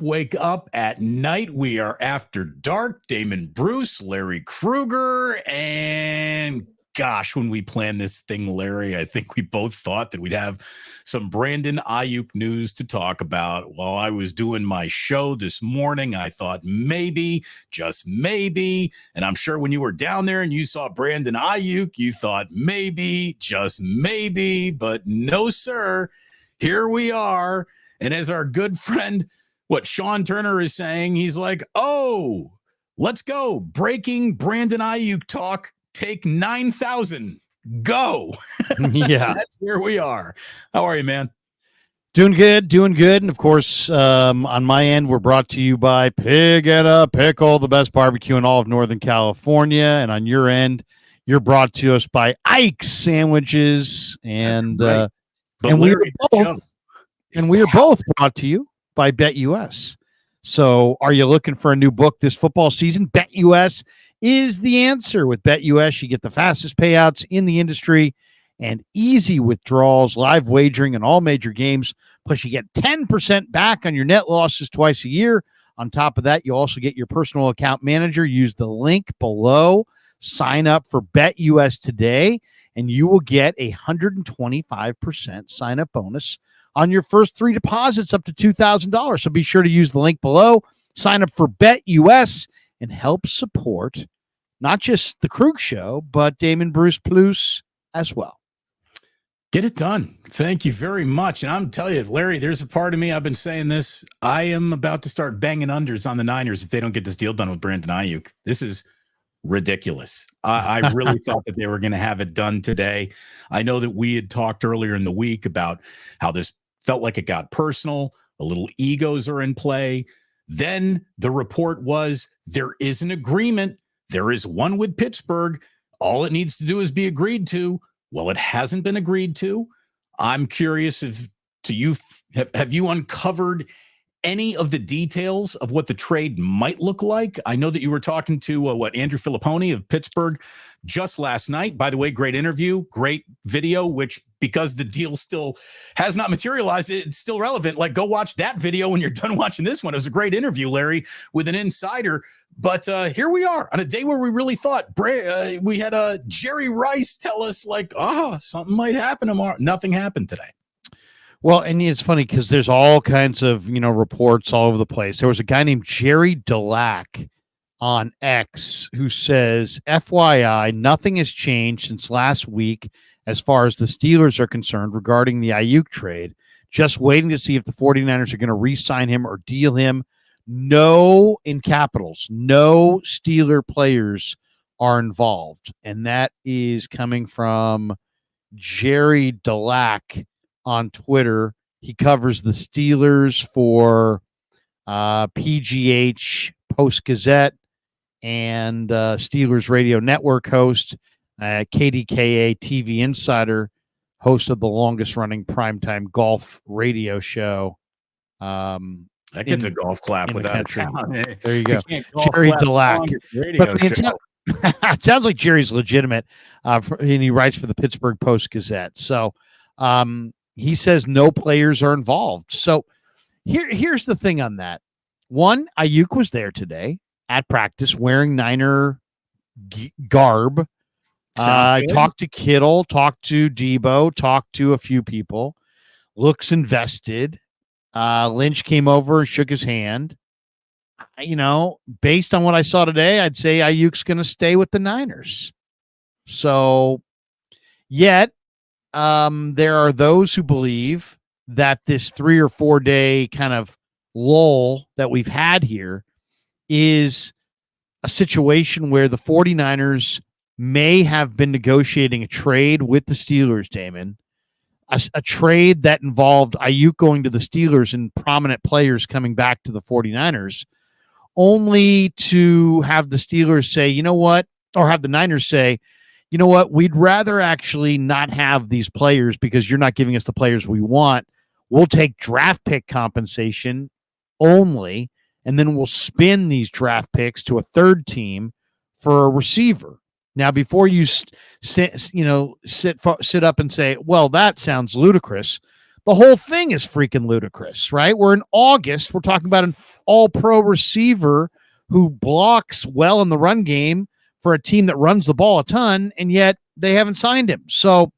wake up at night. We are After Dark. Damon, Bruce, Larry Krueger, and gosh, when we planned this thing, Larry, I think we both thought that we'd have some Brandon Aiyuk news to talk about. While I was doing my show this morning, I thought maybe, just maybe, and I'm sure when you were down there and you saw Brandon Aiyuk, you thought maybe, just maybe, but no, sir. Here we are. And as our good friend, Sean Turner is saying, he's like, oh, let's go. Breaking Brandon Aiyuk talk. Take 9,000. Go. Yeah. That's where we are. How are you, man? Doing good. And of course, on my end, we're brought to you by Pig and a Pickle, the best barbecue in all of Northern California. And on your end, you're brought to us by Ike's Sandwiches. And right. we are both brought to you by BetUS. So are you looking for a new book this football season? BetUS is the answer. With BetUS, you get the fastest payouts in the industry and easy withdrawals, live wagering in all major games. Plus, you get 10% back on your net losses twice a year. On top of that, you also get your personal account manager. Use the link below. Sign up for BetUS today, and you will get a 125% sign-up bonus on your first 3 deposits up to $2,000. So be sure to use the link below. Sign up for BetUS and help support not just the Krug Show, but Damon, Bruce, Plus as well. Get it done. Thank you very much. And I'm telling you, Larry, there's a part of me, I've been saying this, I am about to start banging unders on the Niners if they don't get this deal done with Brandon Aiyuk. This is ridiculous. I really thought that they were going to have it done today. I know that we had talked earlier in the week about how this felt like it got personal. A little egos are in play. Then the report was there is an agreement. There is one with Pittsburgh. All it needs to do is be agreed to. Well, it hasn't been agreed to. I'm curious if have you uncovered any of the details of what the trade might look like? I know that you were talking to Andrew Filipponi of Pittsburgh just last night. By the way, great interview, great video, which because the deal still has not materialized, it's still relevant. Like, go watch that video when you're done watching this one. It was a great interview, Larry, with an insider. But here we are on a day where we really thought we had Jerry Rice tell us like, something might happen tomorrow. Nothing happened today. Well, and it's funny because there's all kinds of, reports all over the place. There was a guy named Jerry Delac on X who says, FYI, nothing has changed since last week as far as the Steelers are concerned regarding the Aiyuk trade. Just waiting to see if the 49ers are going to re-sign him or deal him. No, in capitals, no Steeler players are involved. And that is coming from Jerry Delac on Twitter. He covers the Steelers for PGH, Post-Gazette, and Steelers Radio Network host, KDKA TV Insider, host of the longest-running primetime golf radio show. That gets a golf clap without a count. There you go. Jerry Delac. But it sounds like Jerry's legitimate, and he writes for the Pittsburgh Post-Gazette. So he says no players are involved. So here's the thing on that. One, Aiyuk was there today at practice wearing Niner garb. Talked to Kittle, talked to Debo, talked to a few people. Looks invested. Lynch came over and shook his hand. Based on what I saw today, I'd say Aiyuk's going to stay with the Niners. So, yet, there are those who believe that this 3 or 4 day kind of lull that we've had here is a situation where the 49ers may have been negotiating a trade with the Steelers, Damon, a trade that involved Aiyuk going to the Steelers and prominent players coming back to the 49ers, only to have the Steelers say, you know what, or have the Niners say, you know what, we'd rather actually not have these players because you're not giving us the players we want. We'll take draft pick compensation only, and then we'll spin these draft picks to a third team for a receiver. Now, before you sit up and say, well, that sounds ludicrous, the whole thing is freaking ludicrous, right? We're in August. We're talking about an all-pro receiver who blocks well in the run game for a team that runs the ball a ton, and yet they haven't signed him. So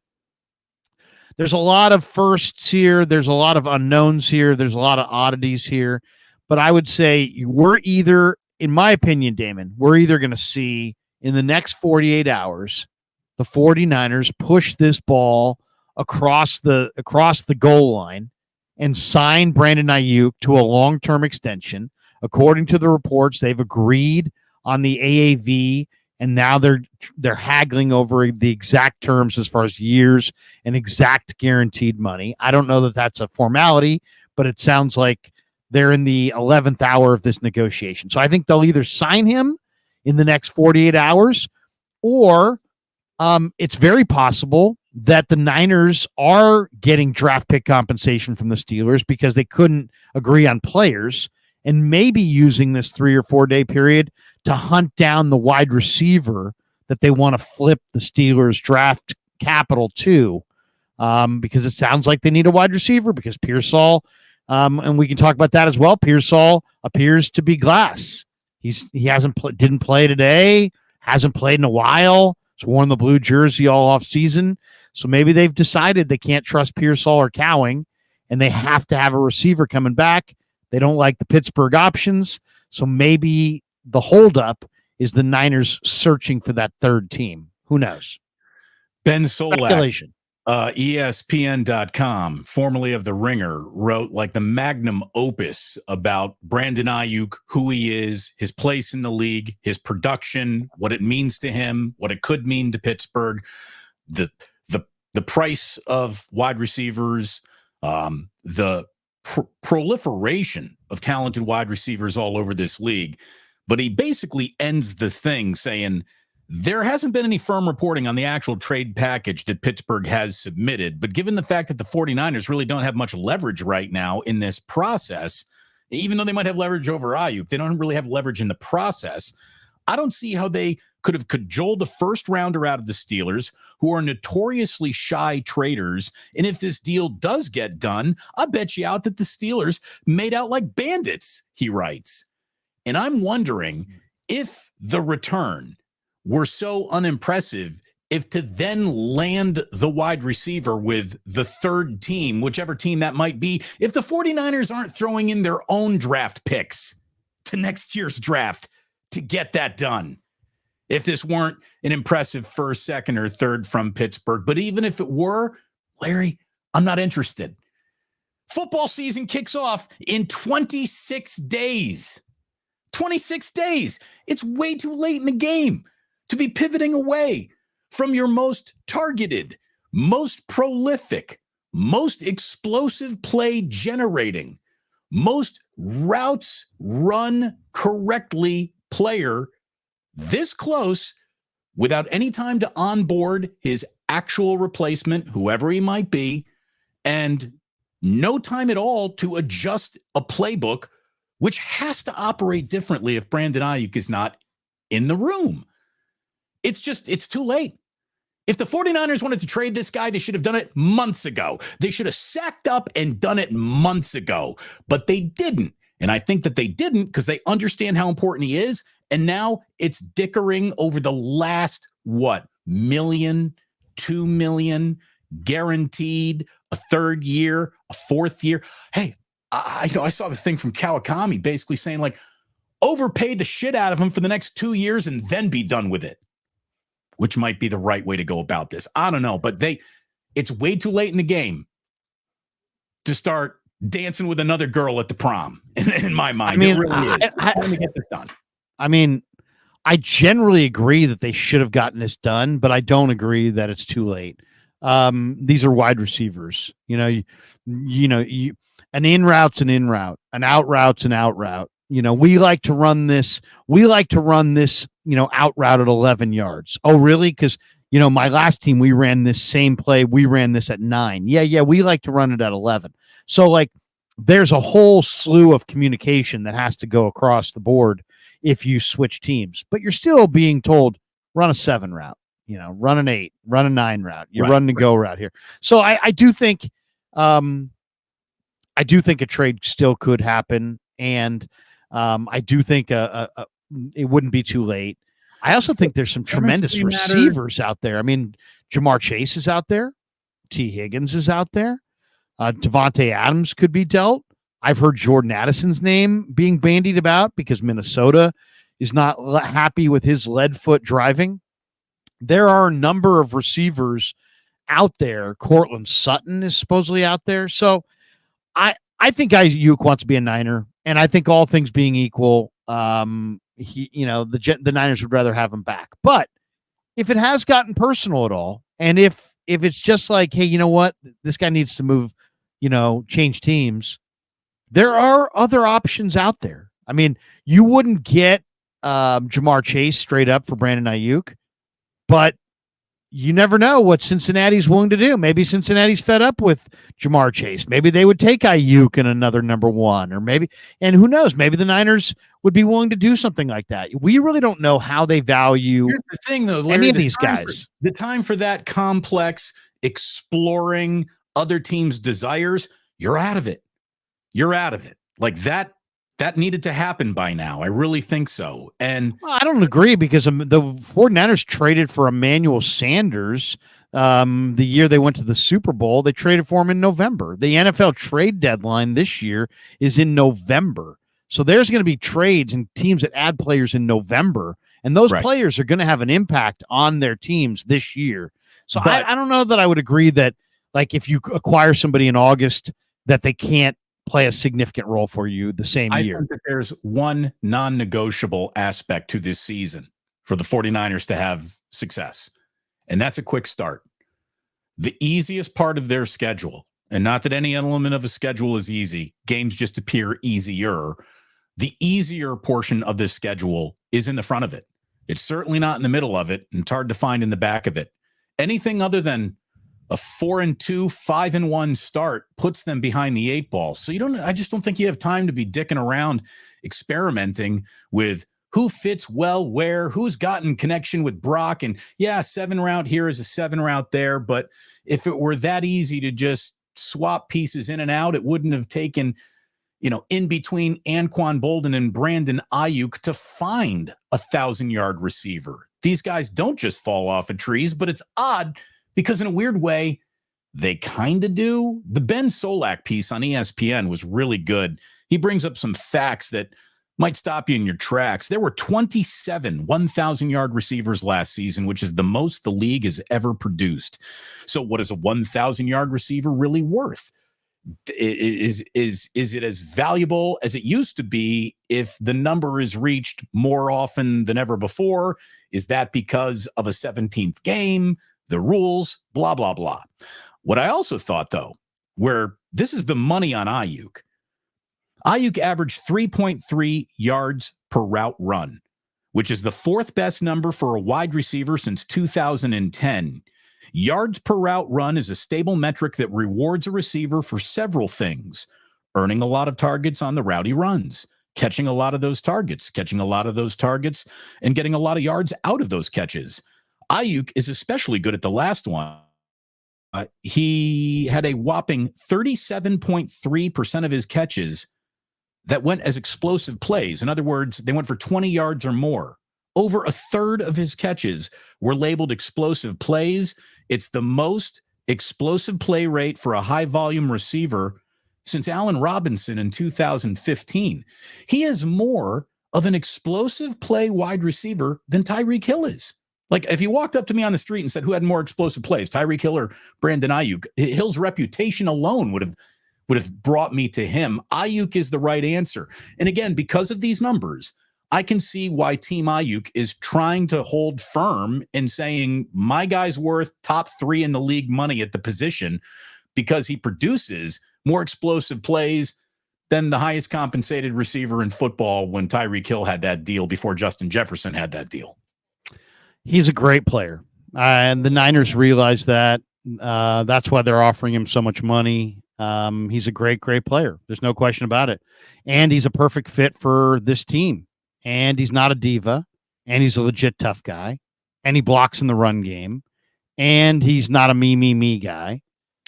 there's a lot of firsts here. There's a lot of unknowns here. There's a lot of oddities here. But I would say we're either, in my opinion, Damon, we're either going to see in the next 48 hours the 49ers push this ball across the goal line and sign Brandon Aiyuk to a long-term extension. According to the reports, they've agreed on the AAV, and now they're haggling over the exact terms as far as years and exact guaranteed money. I don't know that that's a formality, but it sounds like they're in the 11th hour of this negotiation. So I think they'll either sign him in the next 48 hours, or it's very possible that the Niners are getting draft pick compensation from the Steelers because they couldn't agree on players, and maybe using this 3 or 4 day period to hunt down the wide receiver that they want to flip the Steelers draft capital to, because it sounds like they need a wide receiver because Pearsall, and we can talk about that as well. Pearsall appears to be glass. He didn't play today, hasn't played in a while. He's worn the blue jersey all off season. So maybe they've decided they can't trust Pearsall or Cowing, and they have to have a receiver coming back. They don't like the Pittsburgh options. So maybe the holdup is the Niners searching for that third team. Who knows? Ben Solak, Speculation. ESPN.com, formerly of The Ringer, wrote like the magnum opus about Brandon Aiyuk, who he is, his place in the league, his production, what it means to him, what it could mean to Pittsburgh, the price of wide receivers, the proliferation of talented wide receivers all over this league. But he basically ends the thing saying there hasn't been any firm reporting on the actual trade package that Pittsburgh has submitted. But given the fact that the 49ers really don't have much leverage right now in this process, even though they might have leverage over Aiyuk, they don't really have leverage in the process. I don't see how they could have cajoled a first rounder out of the Steelers, who are notoriously shy traders. And if this deal does get done, I bet you out that the Steelers made out like bandits, he writes. And I'm wondering if the return were so unimpressive, if to then land the wide receiver with the third team, whichever team that might be, if the 49ers aren't throwing in their own draft picks to next year's draft to get that done. If this weren't an impressive first, second, or third from Pittsburgh. But even if it were, Larry, I'm not interested. Football season kicks off in 26 days. 26 days. It's way too late in the game to be pivoting away from your most targeted, most prolific, most explosive play generating, most routes run correctly player this close without any time to onboard his actual replacement, whoever he might be, and no time at all to adjust a playbook, which has to operate differently if Brandon Aiyuk is not in the room. It's too late. If the 49ers wanted to trade this guy, they should have done it months ago. They should have sacked up and done it months ago, but they didn't. And I think that they didn't because they understand how important he is. And now it's dickering over the last, million, 2 million, guaranteed, a third year, a fourth year. Hey, I saw the thing from Kawakami basically saying like, overpay the shit out of him for the next 2 years and then be done with it, which might be the right way to go about this. I don't know, but it's way too late in the game to start dancing with another girl at the prom. In my mind, it really is. Time to get this done. I mean, I generally agree that they should have gotten this done, but I don't agree that it's too late. These are wide receivers. An in route's an in route, an out route's an out route. We like to run this. Out route at 11 yards. Oh, really? Because my last team, we ran this same play. We ran this at 9. Yeah. We like to run it at 11. So like, there's a whole slew of communication that has to go across the board if you switch teams, but you're still being told run a 7 route, run an 8, run a 9 route. You run the go route here. So I do think I do think a trade still could happen, and I do think it wouldn't be too late. I also think there's some tremendous Chemistry matters. receivers out there. I mean, Jamar Chase is out there. T. Higgins is out there. Devontae Adams could be dealt. I've heard Jordan Addison's name being bandied about because Minnesota is not happy with his lead foot driving. There are a number of receivers out there. Cortland Sutton is supposedly out there. So I think Aiyuk wants to be a Niner, and I think all things being equal, the Niners would rather have him back. But if it has gotten personal at all, and if it's just like, hey, you know what, this guy needs to move, change teams, there are other options out there. I mean, you wouldn't get Jamar Chase straight up for Brandon Aiyuk, but you never know what Cincinnati's willing to do. Maybe Cincinnati's fed up with Jamar Chase. Maybe they would take Aiyuk in another number one, and who knows, maybe the Niners would be willing to do something like that. We really don't know how they value Here's the thing, though, Larry, any of these guys. The time for that complex exploring other teams' desires, you're out of it. You're out of it. Like that needed to happen by now. I really think so. And I don't agree because the 49ers traded for Emmanuel Sanders the year they went to the Super Bowl. They traded for him in November. The NFL trade deadline this year is in November. So there's going to be trades and teams that add players in November, and those players are going to have an impact on their teams this year. So I don't know that I would agree that, like, if you acquire somebody in August, that they can't play a significant role for you the same year. I think that there's one non-negotiable aspect to this season for the 49ers to have success, and that's a quick start. The easiest part of their schedule, and not that any element of a schedule is easy, games just appear easier. The easier portion of this schedule is in the front of it. It's certainly not in the middle of it, and it's hard to find in the back of it. Anything other than a 4-2, 5-1 start puts them behind the 8 ball. So I just don't think you have time to be dicking around experimenting with who fits well where, who's gotten connection with Brock. And yeah, 7 route here is a 7 route there. But if it were that easy to just swap pieces in and out, it wouldn't have taken, in between Anquan Bolden and Brandon Aiyuk to find a 1,000-yard receiver. These guys don't just fall off of trees, but it's odd because in a weird way, they kind of do. The Ben Solak piece on ESPN was really good. He brings up some facts that might stop you in your tracks. There were 27 1,000-yard receivers last season, which is the most the league has ever produced. So what is a 1,000-yard receiver really worth? Is it as valuable as it used to be if the number is reached more often than ever before? Is that because of a 17th game? The rules, blah, blah, blah. What I also thought, though, where this is the money on Aiyuk. Aiyuk averaged 3.3 yards per route run, which is the 4th best number for a wide receiver since 2010. Yards per route run is a stable metric that rewards a receiver for several things: earning a lot of targets on the route he runs, catching a lot of those targets, and getting a lot of yards out of those catches. Aiyuk is especially good at the last one. He had a whopping 37.3% of his catches that went as explosive plays. In other words, they went for 20 yards or more. Over a third of his catches were labeled explosive plays. It's the most explosive play rate for a high-volume receiver since Allen Robinson in 2015. He is more of an explosive play wide receiver than Tyreek Hill is. Like, if you walked up to me on the street and said who had more explosive plays, Tyreek Hill or Brandon Aiyuk, Hill's reputation alone would have brought me to him. Aiyuk is the right answer. And again, because of these numbers, I can see why Team Aiyuk is trying to hold firm and saying, my guy's worth top 3 in the league money at the position because he produces more explosive plays than the highest compensated receiver in football when Tyreek Hill had that deal before Justin Jefferson had that deal. He's a great player, and the Niners realize that. That's why they're offering him so much money. He's a great, great player. There's no question about it. And he's a perfect fit for this team. And he's not a diva. And he's a legit tough guy. And he blocks in the run game. And he's not a me guy.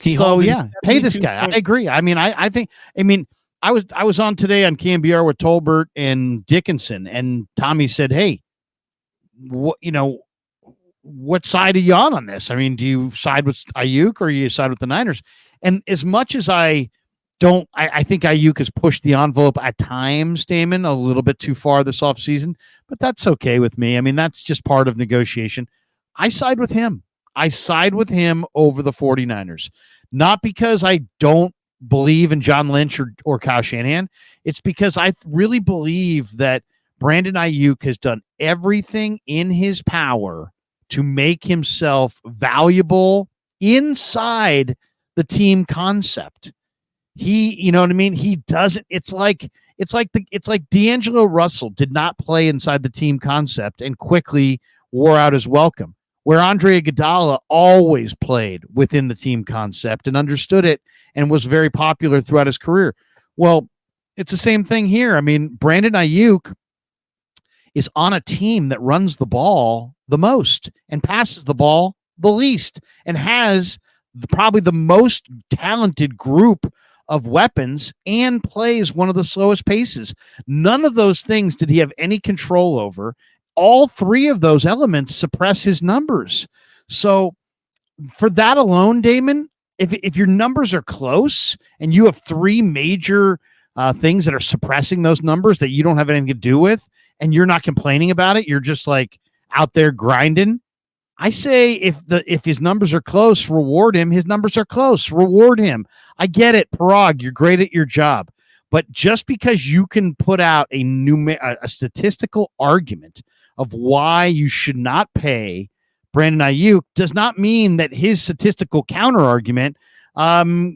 So yeah, pay this guy. I agree. I mean, I think. I mean, I was on today on KMBR with Tolbert and Dickinson, and Tommy said, "Hey, what side are you on this? I mean, do you side with Aiyuk or you side with the Niners?" And as much as I think Aiyuk has pushed the envelope at times, Damon, a little bit too far this offseason, but that's okay with me. I mean, that's just part of negotiation. I side with him. I side with him over the 49ers, not because I don't believe in John Lynch or Kyle Shanahan. It's because I really believe that Brandon Aiyuk has done everything in his power to make himself valuable inside the team concept. You know what I mean? He doesn't. It's like D'Angelo Russell did not play inside the team concept and quickly wore out his welcome, where Andre Iguodala always played within the team concept and understood it and was very popular throughout his career. Well, it's the same thing here. I mean, Brandon Aiyuk is on a team that runs the ball the most and passes the ball the least and has probably the most talented group of weapons and plays one of the slowest paces. None of those things did he have any control over. All three of those elements suppress his numbers. So for that alone, Damon, if your numbers are close and you have three major things that are suppressing those numbers that you don't have anything to do with, and you're not complaining about it, you're just like out there grinding. I say if his numbers are close, reward him. His numbers are close, reward him. I get it, Parag, you're great at your job. But just because you can put out a statistical argument of why you should not pay Brandon Aiyuk does not mean that his statistical counter argument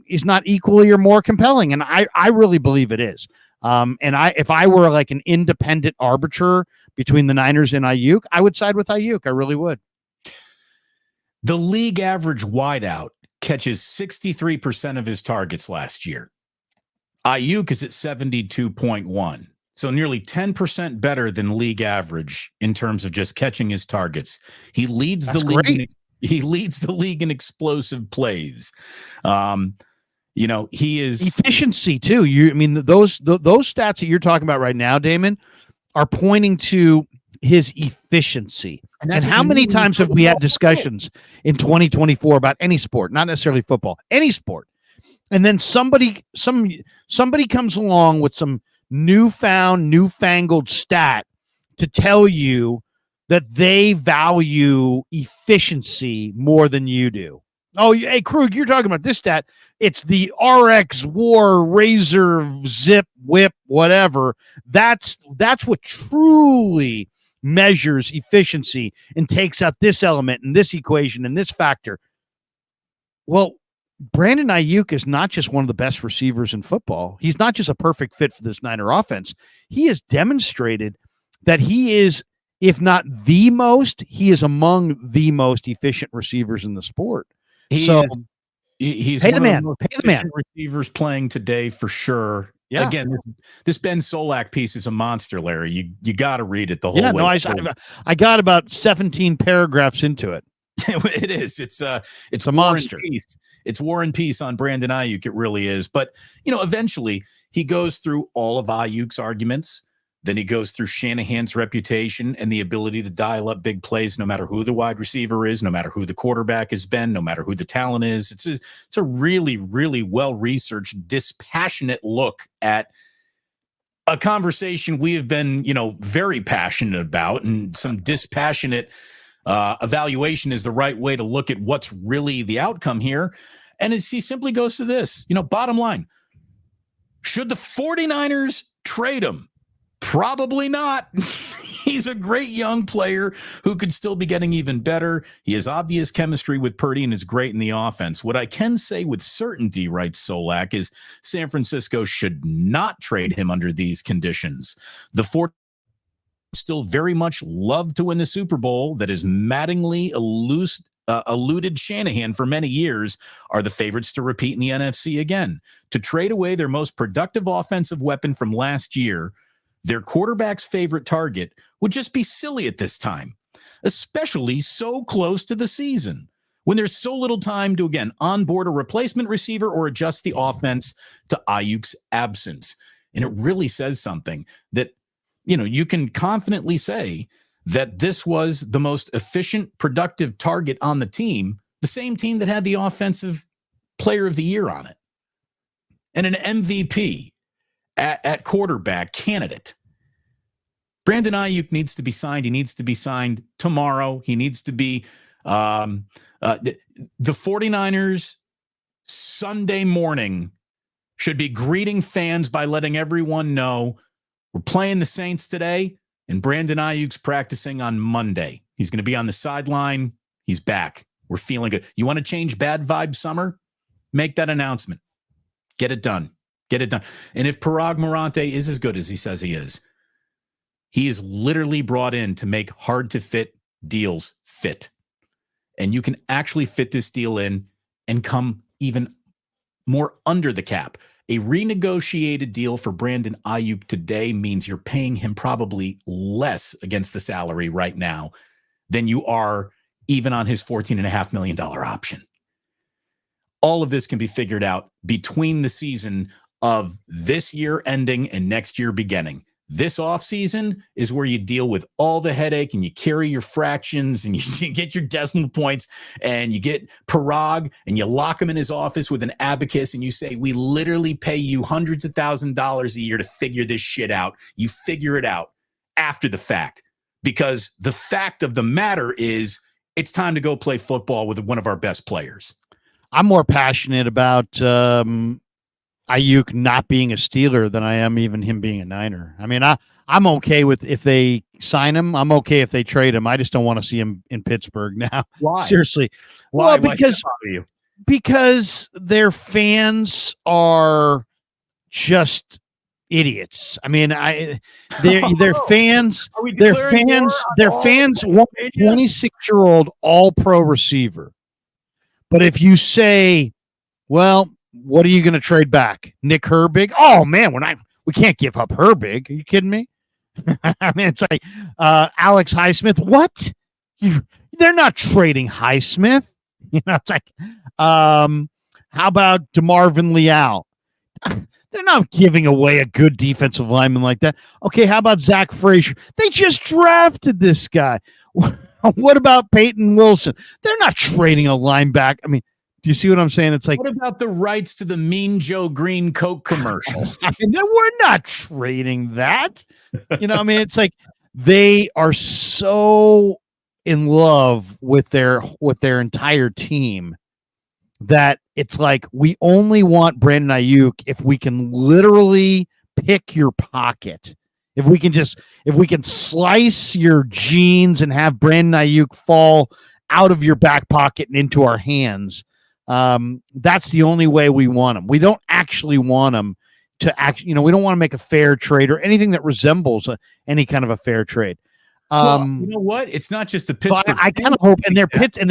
is not equally or more compelling. And I really believe it is. If I were like an independent arbiter between the Niners and Aiyuk, I would side with Aiyuk. I really would. The league average wideout catches 63% of his targets last year. Aiyuk is at 72.1. So nearly 10% better than league average in terms of just catching his targets. He leads the league. He leads the league in explosive plays. He is efficiency too. Those stats that you're talking about right now, Damon, are pointing to his efficiency. And how many times have we had discussions in 2024 about any sport, not necessarily football, any sport, and then somebody comes along with some newfangled stat to tell you that they value efficiency more than you do. Oh, hey, Krug, you're talking about this stat. It's the RX War Razor Zip Whip, whatever. That's what truly measures efficiency and takes out this element and this equation and this factor. Well, Brandon Aiyuk is not just one of the best receivers in football. He's not just a perfect fit for this Niner offense. He has demonstrated that he is, if not the most, he is among the most efficient receivers in the sport. He's pay the man. Pay the man. Receivers playing today for sure. Yeah. Again, this Ben Solak piece is a monster, Larry. You got to read it the whole way. No, I got about 17 paragraphs into it. It is. It's a monster. It's War and Peace on Brandon Aiyuk. It really is. But eventually he goes through all of Ayuk's arguments. Then he goes through Shanahan's reputation and the ability to dial up big plays, no matter who the wide receiver is, no matter who the quarterback has been, no matter who the talent is. It's a really, really well-researched, dispassionate look at a conversation we have been, very passionate about, and some dispassionate evaluation is the right way to look at what's really the outcome here. And he simply goes to this, bottom line, should the 49ers trade him? Probably not. He's a great young player who could still be getting even better. He has obvious chemistry with Purdy and is great in the offense. What I can say with certainty, writes Solak, is San Francisco should not trade him under these conditions. The 49ers still very much love to win the Super Bowl that has maddeningly eluded Shanahan for many years, are the favorites to repeat in the NFC again. To trade away their most productive offensive weapon from last year, their quarterback's favorite target, would just be silly at this time, especially so close to the season. when there's so little time to, again, onboard a replacement receiver or adjust the offense to Aiyuk's absence. And it really says something that, you can confidently say that this was the most efficient, productive target on the team, the same team that had the offensive player of the year on it, and an MVP at quarterback candidate. Brandon Aiyuk needs to be signed. He needs to be signed tomorrow. He needs to be the 49ers Sunday morning should be greeting fans by letting everyone know we're playing the Saints today, and Brandon Aiyuk's practicing on Monday. He's going to be on the sideline. He's back. We're feeling good. You want to change bad vibe summer? Make that announcement. Get it done. Get it done. And if Parag Morante is as good as he says he is literally brought in to make hard-to-fit deals fit. And you can actually fit this deal in and come even more under the cap. A renegotiated deal for Brandon Aiyuk today means you're paying him probably less against the salary right now than you are even on his $14.5 million option. All of this can be figured out between the season of this year ending and next year beginning. This offseason is where you deal with all the headache and you carry your fractions and you get your decimal points and you get Parag and you lock him in his office with an abacus and you say, we literally pay you hundreds of $1,000s a year to figure this shit out. You figure it out after the fact, because the fact of the matter is it's time to go play football with one of our best players. I'm more passionate about Aiyuk not being a Steeler than I am even him being a Niner. I mean, I'm okay with if they sign him. I'm okay if they trade him. I just don't want to see him in Pittsburgh now. Why? Seriously. Why? Well, because their fans are just idiots. I mean, their fans want 26-year-old all-pro receiver. But if you say, well, what are you going to trade back? Nick Herbig? Oh man, we can't give up Herbig. Are you kidding me? I mean, it's like Alex Highsmith. What? They're not trading Highsmith. It's like, how about DeMarvin Leal? They're not giving away a good defensive lineman like that. Okay, how about Zach Frazier? They just drafted this guy. What about Peyton Wilson? They're not trading a linebacker. I mean, do you see what I'm saying? It's like, what about the rights to the Mean Joe Green Coke commercial? I mean, we're not trading that. I mean, it's like they are so in love with their entire team that it's like we only want Brandon Aiyuk if we can literally pick your pocket. If we can slice your jeans and have Brandon Aiyuk fall out of your back pocket and into our hands. That's the only way we want them. We don't actually want them to act. We don't want to make a fair trade or anything that resembles any kind of a fair trade. Well, you know what? It's not just the Pittsburgh. So I kind of hope, and their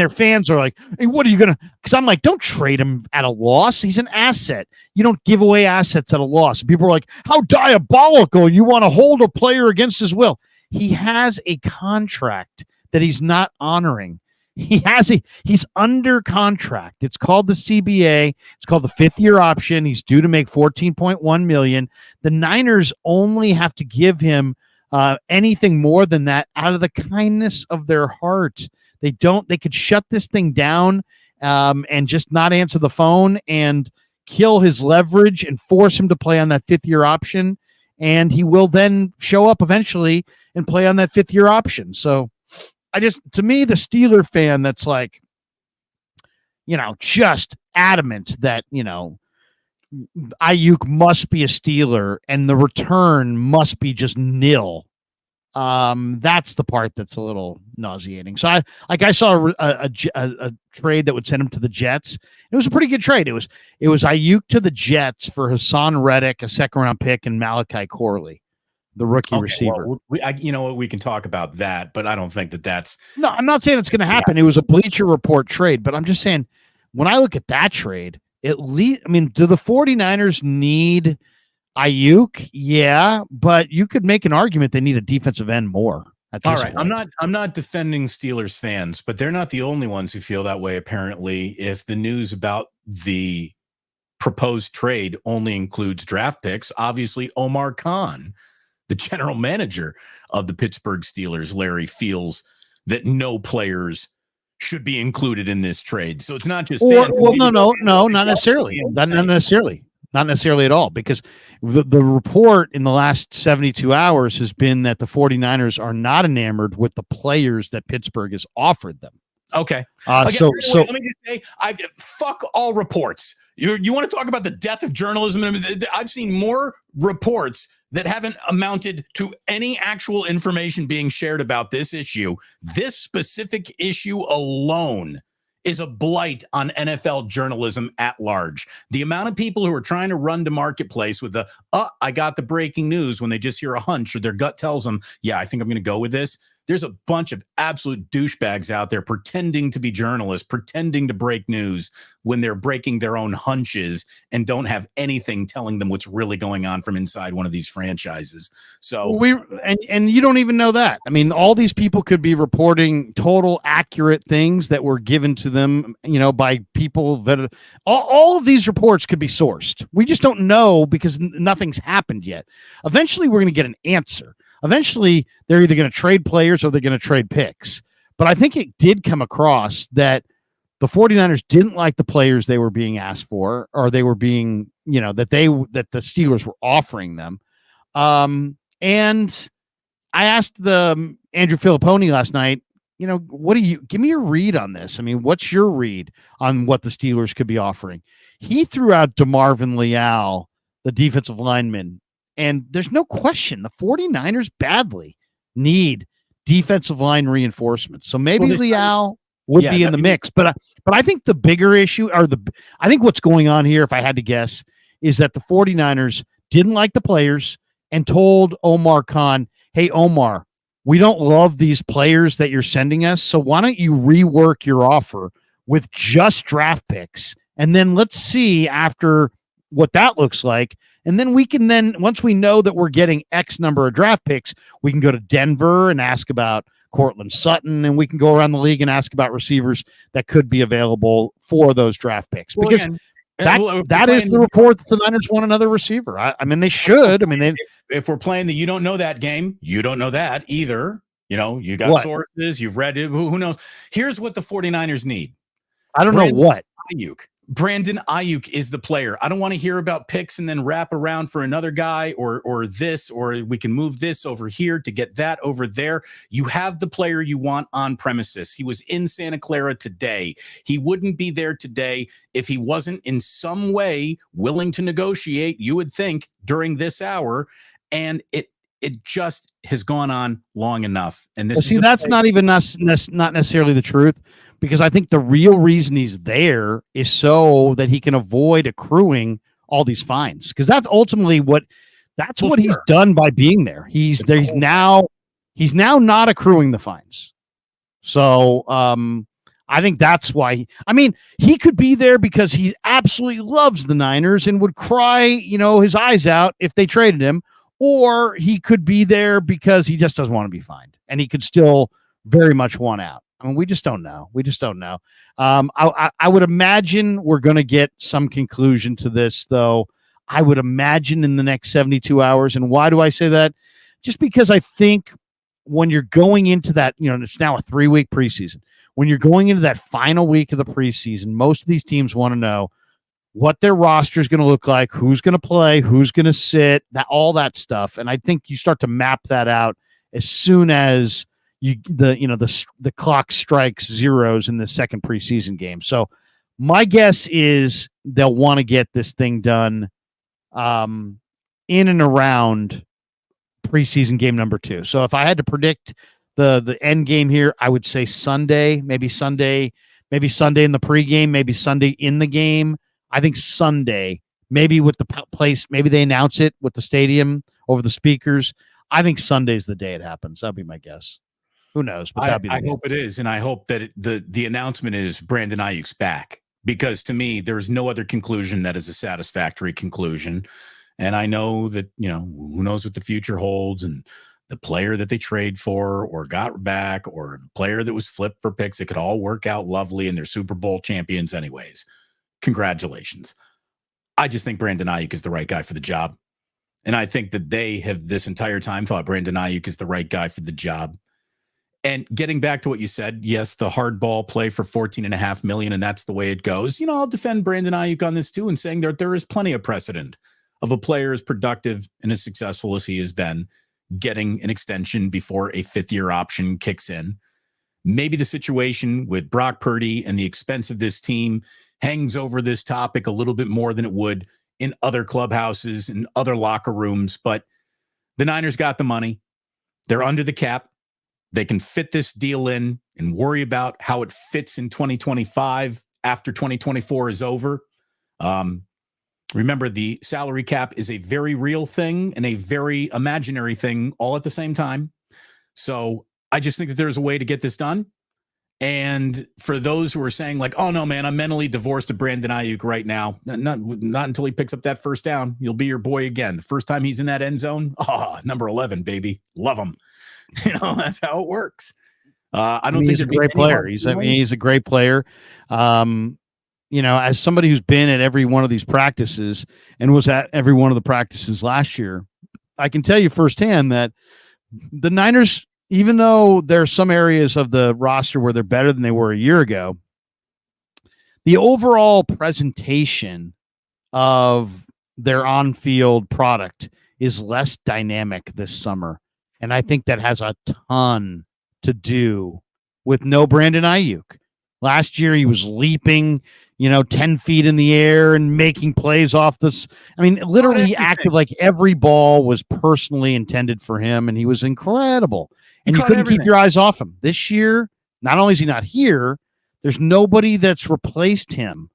fans are like, "Hey, what are you gonna?" Because I'm like, "Don't trade him at a loss. He's an asset. You don't give away assets at a loss." And people are like, "How diabolical! You want to hold a player against his will?" He has a contract that he's not honoring. He's under contract. It's called the CBA. It's called the 5th-year option. He's due to make $14.1 million. The Niners only have to give him anything more than that out of the kindness of their heart. They could shut this thing down and just not answer the phone and kill his leverage and force him to play on that 5th-year option. And he will then show up eventually and play on that 5th-year option. So to me, the Steeler fan that's like, just adamant that, Aiyuk must be a Steeler and the return must be just nil. That's the part that's a little nauseating. So I saw a trade that would send him to the Jets. It was a pretty good trade. It was Aiyuk to the Jets for Hassan Reddick, a 2nd-round pick, and Malachi Corley, the rookie receiver. Well, we can talk about that, but I don't think that's. No, I'm not saying it's going to happen. Yeah. It was a Bleacher Report trade, but I'm just saying when I look at that trade, at least, I mean, do the 49ers need Aiyuk? Yeah, but you could make an argument they need a defensive end more. at All this right, point. I'm not defending Steelers fans, but they're not the only ones who feel that way. Apparently, if the news about the proposed trade only includes draft picks, obviously Omar Khan, the general manager of the Pittsburgh Steelers, Larry, feels that no players should be included in this trade. So it's not just fans. No, not necessarily. Not necessarily. Not necessarily at all, because the report in the last 72 hours has been that the 49ers are not enamored with the players that Pittsburgh has offered them. Okay. Again, so let me just say, fuck all reports. You want to talk about the death of journalism? I've seen more reports that haven't amounted to any actual information being shared about this issue. This specific issue alone is a blight on NFL journalism at large. The amount of people who are trying to run to marketplace with I got the breaking news when they just hear a hunch or their gut tells them, yeah, I think I'm going to go with this. There's a bunch of absolute douchebags out there pretending to be journalists, pretending to break news when they're breaking their own hunches and don't have anything telling them what's really going on from inside one of these franchises. So and you don't even know that. I mean, all these people could be reporting total accurate things that were given to them, by people that all of these reports could be sourced. We just don't know because nothing's happened yet. Eventually, we're going to get an answer. Eventually, they're either going to trade players or they're going to trade picks. But I think it did come across that the 49ers didn't like the players they were being asked for, or they were being, that the Steelers were offering them. And I asked the Andrew Filipponi last night, give me your read on this? I mean, what's your read on what the Steelers could be offering? He threw out DeMarvin Leal, the defensive lineman. And there's no question the 49ers badly need defensive line reinforcements. So maybe Leal would be in the mix. But I think the bigger issue, I think what's going on here, if I had to guess, is that the 49ers didn't like the players and told Omar Khan, hey, Omar, we don't love these players that you're sending us. So why don't you rework your offer with just draft picks? And then let's see after what that looks like. And then once we know that we're getting X number of draft picks, we can go to Denver and ask about Cortland Sutton, and we can go around the league and ask about receivers that could be available for those draft picks. Because that is the report that the Niners want another receiver. I mean, they should. I mean, if we're playing the you don't know that game, you don't know that either. You got sources, you've read it. Who knows? Here's what the 49ers need. I don't know what. Brandon Aiyuk is the player. I don't want to hear about picks and then wrap around for another guy or this, or we can move this over here to get that over there. You have the player you want on premises. He was in Santa Clara today. He wouldn't be there today if he wasn't in some way willing to negotiate, you would think, during this hour. And it just has gone on long enough. And that's not even not necessarily the truth. Because I think the real reason he's there is so that he can avoid accruing all these fines. Because that's ultimately what he's done by being there. He's now not accruing the fines. So I think that's why. He could be there because he absolutely loves the Niners and would cry, his eyes out if they traded him, or he could be there because he just doesn't want to be fined, and he could still very much want out. We just don't know. I would imagine we're going to get some conclusion to this, though. I would imagine in the next 72 hours. And why do I say that? Just because I think when you're going into that, it's now a 3-week preseason. When you're going into that final week of the preseason, most of these teams want to know what their roster is going to look like, who's going to play, who's going to sit, all that stuff. And I think you start to map that out as soon as the clock strikes zeros in the second preseason game. So my guess is they'll want to get this thing done in and around preseason game number 2. So if I had to predict the end game here, I would say Sunday, maybe Sunday in the pregame, maybe Sunday in the game. I think Sunday, maybe with the place, maybe they announce it with the stadium over the speakers. I think Sunday's the day it happens. That'd be my guess. Who knows? But I hope it is, and I hope that the announcement is Brandon Aiyuk's back, because to me, there's no other conclusion that is a satisfactory conclusion. And I know that, who knows what the future holds, and the player that they trade for or got back or a player that was flipped for picks, it could all work out lovely and they're Super Bowl champions anyways. Congratulations. I just think Brandon Aiyuk is the right guy for the job. And I think that they have this entire time thought Brandon Aiyuk is the right guy for the job. And getting back to what you said, yes, the hard ball play for $14.5 million, and that's the way it goes. You know, I'll defend Brandon Aiyuk on this too, and saying that there is plenty of precedent of a player as productive and as successful as he has been getting an extension before a fifth-year option kicks in. Maybe the situation with Brock Purdy and the expense of this team hangs over this topic a little bit more than it would in other clubhouses and other locker rooms, but the Niners got the money. They're under the cap. They can fit this deal in and worry about how it fits in 2025 after 2024 is over. Remember, the salary cap is a very real thing and a very imaginary thing all at the same time. So I just think that there's a way to get this done. And for those who are saying like, oh no, man, I'm mentally divorced to Brandon Aiyuk right now. Not until he picks up that first down. You'll be your boy again. The first time he's in that end zone. Number 11, baby. Love him. You know, that's how it works. I don't think he's a great player. He's a great player. You know, as somebody who's been at every one of these practices and was at every one of the practices last year, I can tell you firsthand that the Niners, even though there are some areas of the roster where they're better than they were a year ago, the overall presentation of their on-field product is less dynamic this summer. And I think that has a ton to do with no Brandon Aiyuk. Last year, he was leaping, 10 feet in the air and making plays off this. I mean, literally he acted like every ball was personally intended for him, and he was incredible. And you couldn't keep your eyes off him. This year, not only is he not here, there's nobody that's replaced him.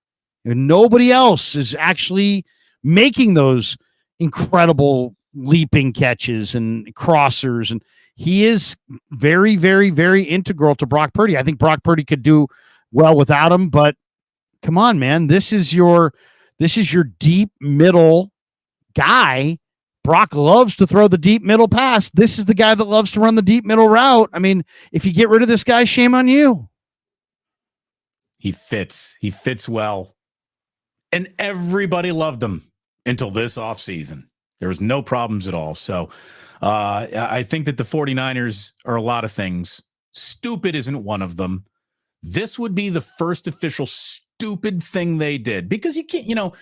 And nobody else is actually making those incredible leaping catches and crossers. And he is very, very, very integral to Brock Purdy. I think Brock Purdy could do well without him, but come on, man. This is your deep middle guy. Brock loves to throw the deep middle pass. This is the guy that loves to run the deep middle route. I mean, if you get rid of this guy, shame on you. He fits well. And everybody loved him until this offseason. There was no problems at all. So I think that the 49ers are a lot of things. Stupid isn't one of them. This would be the first official stupid thing they did, because you can't,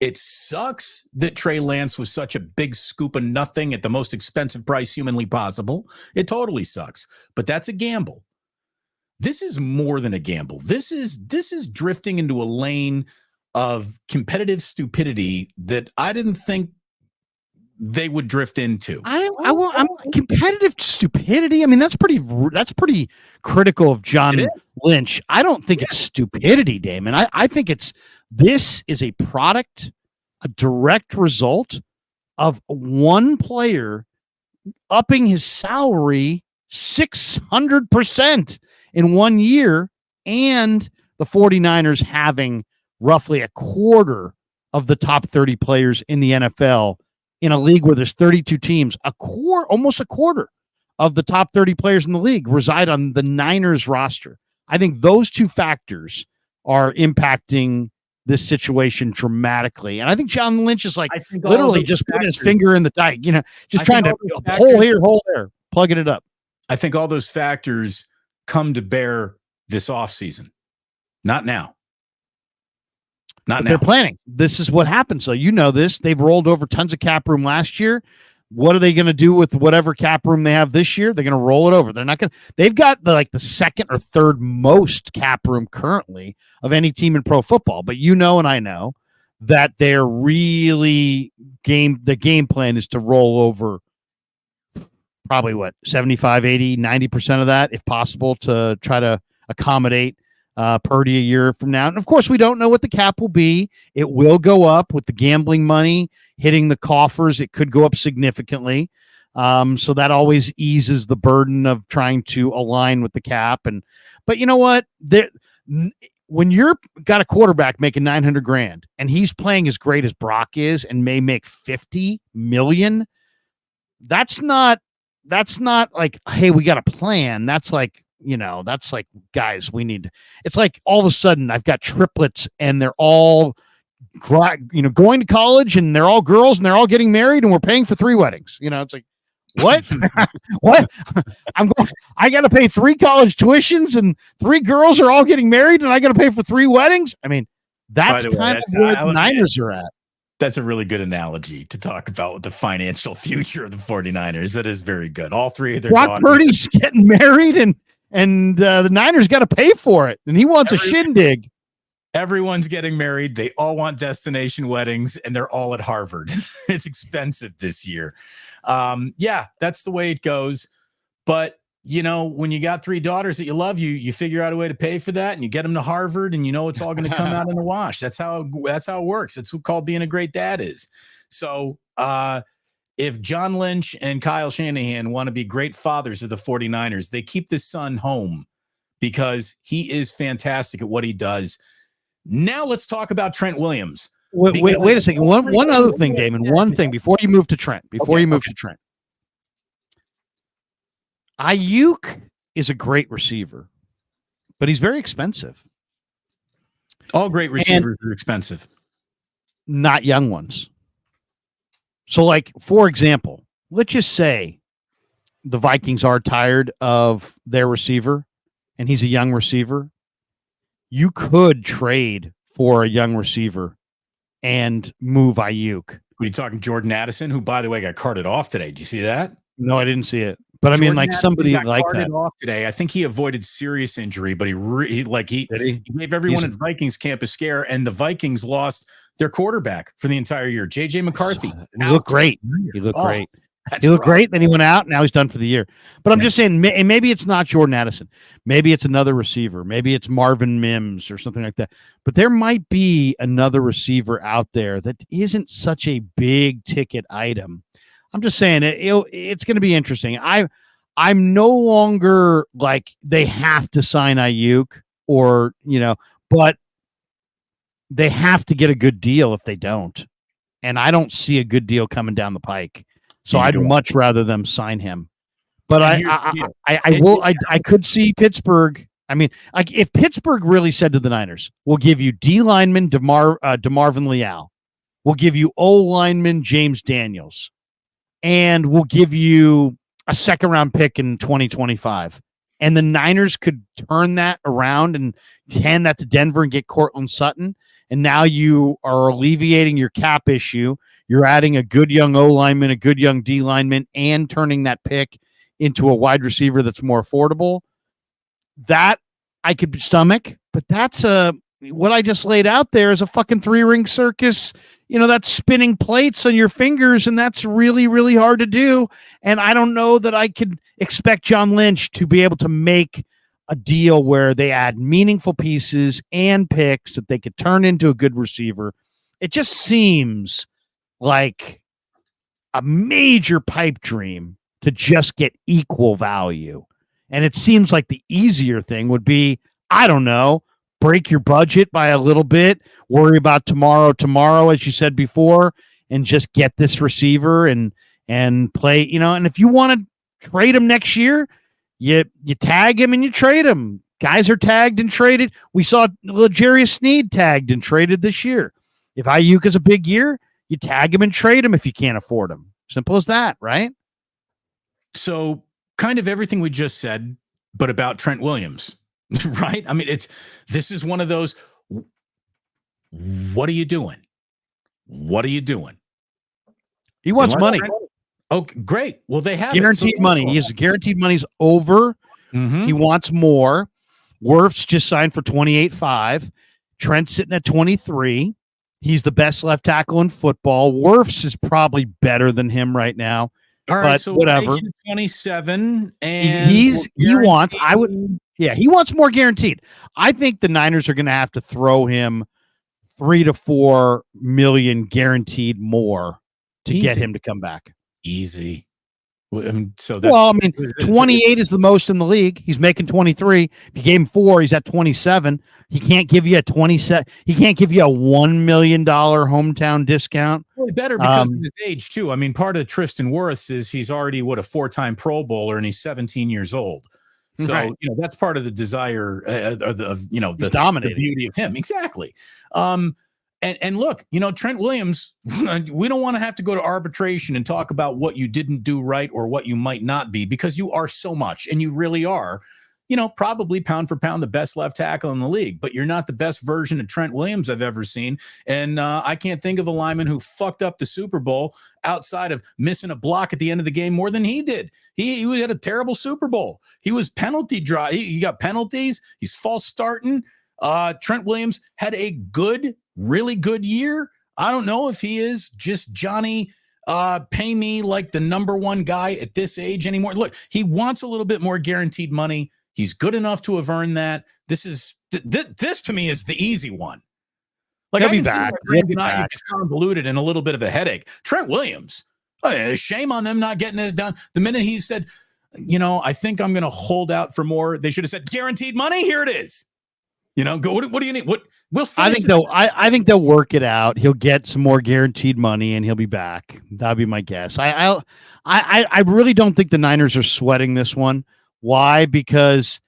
it sucks that Trey Lance was such a big scoop of nothing at the most expensive price humanly possible. It totally sucks, but that's a gamble. This is more than a gamble. This is drifting into a lane of competitive stupidity that I didn't think they would drift into. I'm competitive stupidity. I mean, that's pretty critical of John Lynch. I don't think it's stupidity, Damon. I think this is a product, a direct result of one player upping his salary 600% in 1 year, and the 49ers having roughly a quarter of the top 30 players in the NFL. In a league where there's 32 teams, almost a quarter of the top 30 players in the league reside on the Niners roster. I think those two factors are impacting this situation dramatically. And I think John Lynch is literally just putting his finger in the dike, just trying to hole here, hole there, plugging it up. I think all those factors come to bear this offseason. Not now. They're planning. This is what happens. So this. They've rolled over tons of cap room last year. What are they going to do with whatever cap room they have this year? They're going to roll it over. They're not going to. They've got the second or third most cap room currently of any team in pro football. But and I know that they're really the game plan is to roll over probably 75, 80, 90% of that, if possible, to try to accommodate Purdy a year from now. And of course, we don't know what the cap will be. It will go up with the gambling money hitting the coffers. It could go up significantly. So that always eases the burden of trying to align with the cap. But you know what? When you're got a quarterback making $900,000 and he's playing as great as Brock is and may make $50 million, that's not that's not like, hey, we got a plan. That's like, guys, we need. It's like all of a sudden I've got triplets and they're all, going to college and they're all girls and they're all getting married and we're paying for 3 weddings. It's like, what? What? I got to pay 3 college tuitions and 3 girls are all getting married and I got to pay for 3 weddings. I mean, that's kind of where the Niners are at. That's a really good analogy to talk about the financial future of the 49ers. That is very good. All 3 of their Brock Purdy's getting married and the Niners got to pay for it. And he wants a shindig. Everyone's getting married. They all want destination weddings and they're all at Harvard. It's expensive this year. Yeah, that's the way it goes. But when you got 3 daughters that you love, you figure out a way to pay for that and you get them to Harvard and it's all going to come out in the wash. That's how it works. That's what called being a great dad is. So if John Lynch and Kyle Shanahan want to be great fathers of the 49ers, they keep the son home because he is fantastic at what he does. Now let's talk about Trent Williams. Wait a second. One other thing, Damon. One thing before you move to Trent. Aiyuk is a great receiver, but he's very expensive. All great receivers are expensive. Not young ones. So, like, for example, let's just say the Vikings are tired of their receiver and he's a young receiver. You could trade for a young receiver and move Aiyuk. Are you talking Jordan Addison, who, by the way, got carted off today? Did you see that? No, I didn't see it. But I mean, like somebody like that off today. I think he avoided serious injury, but he gave everyone at Vikings camp a scare, and the Vikings lost their quarterback for the entire year, JJ McCarthy. He looked great. He looked great. Then he went out. Now he's done for the year. But I'm just saying, maybe it's not Jordan Addison. Maybe it's another receiver. Maybe it's Marvin Mims or something like that. But there might be another receiver out there that isn't such a big ticket item. I'm just saying it's going to be interesting. I'm no longer like they have to sign Aiyuk but they have to get a good deal if they don't. And I don't see a good deal coming down the pike. So I'd much rather them sign him. But I could see Pittsburgh. I mean, like if Pittsburgh really said to the Niners, we'll give you D lineman DeMarvin Leal. We'll give you O lineman James Daniels. And we'll give you a 2nd-round pick in 2025. And the Niners could turn that around and hand that to Denver and get Cortland Sutton. And now you are alleviating your cap issue. You're adding a good young O lineman, a good young D lineman, and turning that pick into a wide receiver that's more affordable. That I could stomach, but that's what I just laid out there is a fucking 3-ring circus. That's spinning plates on your fingers, and that's really, really hard to do. And I don't know that I could expect John Lynch to be able to make a deal where they add meaningful pieces and picks that they could turn into a good receiver. It just seems like a major pipe dream to just get equal value. And it seems like the easier thing would be, I don't know, break your budget by a little bit, worry about tomorrow, as you said before, and just get this receiver and play, and if you want to trade him next year, you tag him and you trade him. Guys are tagged and traded. We saw L'Jarius Sneed tagged and traded this year. If Aiyuk is a big year, you tag him and trade him if you can't afford him. Simple as that, right? So kind of everything we just said, but about Trent Williams. Right? I mean, this is one of those, what are you doing? What are you doing? He wants money. Oh, great. Well, they have guaranteed money. His guaranteed money's over. Mm-hmm. He wants more. Wirfs just signed for 28.5. Trent's sitting at 23. He's the best left tackle in football. Wirfs is probably better than him right now. All right, so whatever. 27, and he wants more guaranteed. I think the Niners are going to have to throw him $3 to $4 million guaranteed more to get him to come back. Easy. I mean, so that's Well, I mean, 28 is the most in the league. He's making 23. If you gave him 4, he's at 27. He can't give you a 27. He can't give you a $1 million hometown discount. really better because of his age too. I mean, part of Tristan Wirth's is he's already a 4-time Pro Bowler and he's 17 years old. So Right. that's part of the desire of the beauty of him. Exactly. And look, Trent Williams, we don't want to have to go to arbitration and talk about what you didn't do right or what you might not be, because you are so much, and you really are, probably pound for pound the best left tackle in the league, but you're not the best version of Trent Williams I've ever seen. And I can't think of a lineman who fucked up the Super Bowl outside of missing a block at the end of the game more than he did. He had a terrible Super Bowl. He was penalty draw. He got penalties. He's false starting. Trent Williams had a really good year. I don't know if he is just Johnny pay me like the number one guy at this age anymore. Look, he wants a little bit more guaranteed money. He's good enough to have earned that. This to me is the easy one. Like, He'll I be can back. see why Brandon Aiyuk is convoluted and a little bit of a headache. Trent Williams, shame on them not getting it done. The minute he said, I think I'm going to hold out for more, they should have said guaranteed money. Here it is. Go. What do you need? What? We'll. I think they'll work it out. He'll get some more guaranteed money, and he'll be back. That'd be my guess. I really don't think the Niners are sweating this one. Why? Because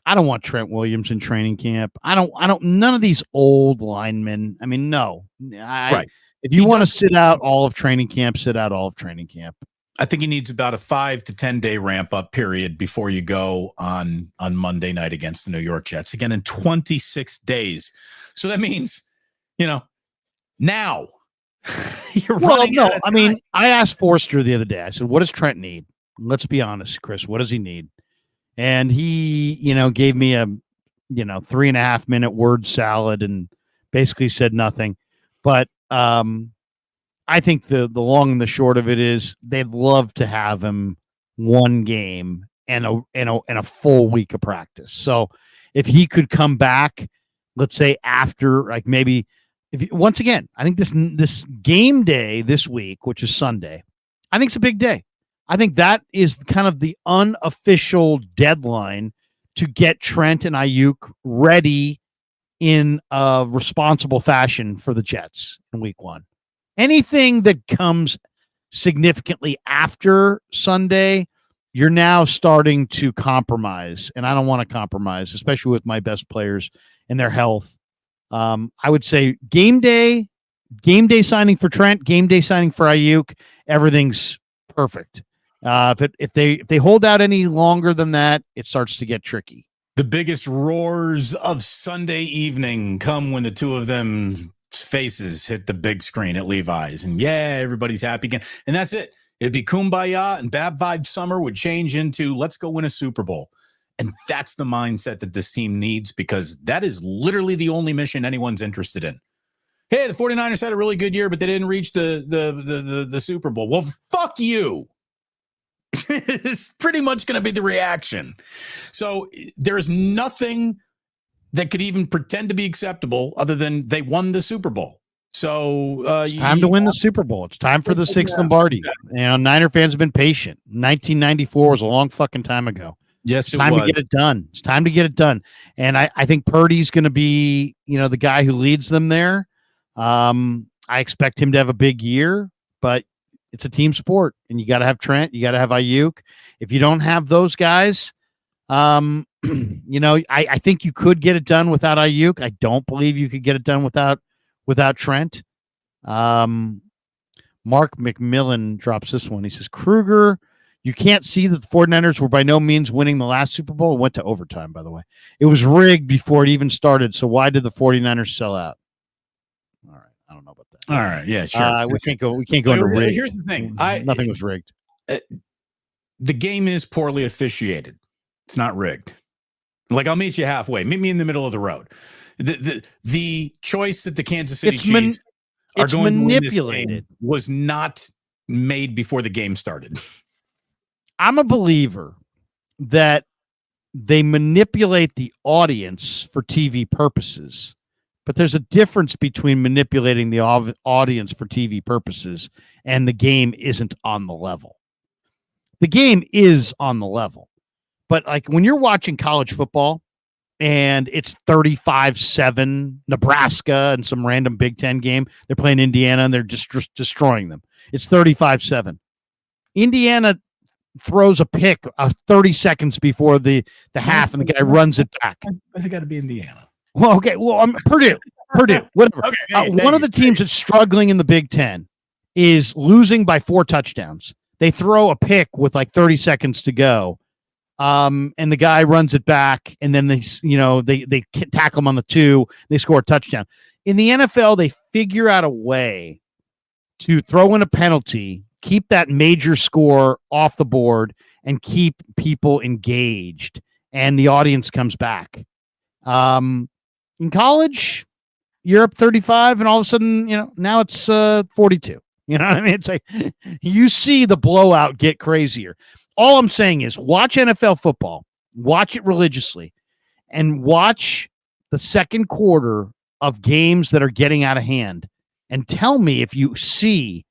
I don't want Trent Williams in training camp. I don't. None of these old linemen. I mean, no. Right. If you want to sit out all of training camp, sit out all of training camp. I think he needs about a 5 to 10 day ramp up period before you go on Monday night against the New York Jets again in 26 days. So that means, now you're running. No, I mean, I asked Forster the other day. I said, "What does Trent need?" Let's be honest, Chris. What does he need? And he, gave me a, 3.5 minute word salad and basically said nothing. But I think the long and the short of it is they'd love to have him one game and a full week of practice. So if he could come back, let's say after, like, maybe once again, I think this game day this week, which is Sunday, I think it's a big day. I think that is kind of the unofficial deadline to get Trent and Aiyuk ready in a responsible fashion for the Jets in week 1. Anything that comes significantly after Sunday, you're now starting to compromise. And I don't want to compromise, especially with my best players and their health. I would say game day signing for Trent, game day signing for Aiyuk, everything's perfect. If they hold out any longer than that, it starts to get tricky. The biggest roars of Sunday evening come when the two of them faces hit the big screen at Levi's, and everybody's happy again, and that's it. It'd be kumbaya, and Bab Vibe Summer would change into let's go win a Super Bowl. And that's the mindset that this team needs, because that is literally the only mission anyone's interested in. Hey, the 49ers had a really good year, but they didn't reach the Super Bowl. Well, fuck you. It's pretty much going to be the reaction. So there's nothing that could even pretend to be acceptable other than they won the Super Bowl. So it's time to win the Super Bowl. It's time for the 6th Lombardi. Niner fans have been patient. 1994 was a long fucking time ago. Yes, it's time to get it done. It's time to get it done. And I think Purdy's going to be, the guy who leads them there. I expect him to have a big year, but it's a team sport, and you got to have Trent. You got to have Aiyuk. If you don't have those guys, I think you could get it done without Aiyuk. I don't believe you could get it done without Trent. Mark McMillan drops this one. He says, Kruger, you can't see that the 49ers were by no means winning the last Super Bowl. It went to overtime, by the way. It was rigged before it even started. So why did the 49ers sell out? All right. I don't know about that. All right. Yeah, sure. We can't go into rigged. Here's the thing. Nothing was rigged. The game is poorly officiated. It's not rigged. Like, I'll meet you halfway. Meet me in the middle of the road. The choice that the Kansas City Chiefs are going to win this game was not made before the game started. I'm a believer that they manipulate the audience for TV purposes, but there's a difference between manipulating the audience for TV purposes and the game isn't on the level. The game is on the level. But like when you're watching college football and it's 35-7 Nebraska and some random Big Ten game, they're playing Indiana and they're just destroying them. It's 35-7. Indiana throws a pick 30 seconds before the half and the guy runs it back. Why's it got to be Indiana? Well, okay. Well, Purdue, whatever. Okay, one of the teams that's struggling in the Big Ten is losing by 4 touchdowns. They throw a pick with like 30 seconds to go. And the guy runs it back, and then they tackle him on the 2. They score a touchdown. In the NFL, they figure out a way to throw in a penalty, keep that major score off the board, and keep people engaged, and the audience comes back. In college, you're up 35, and all of a sudden, now it's 42. You know what I mean? It's like you see the blowout get crazier. All I'm saying is watch NFL football, watch it religiously, and watch the second quarter of games that are getting out of hand, and tell me if you see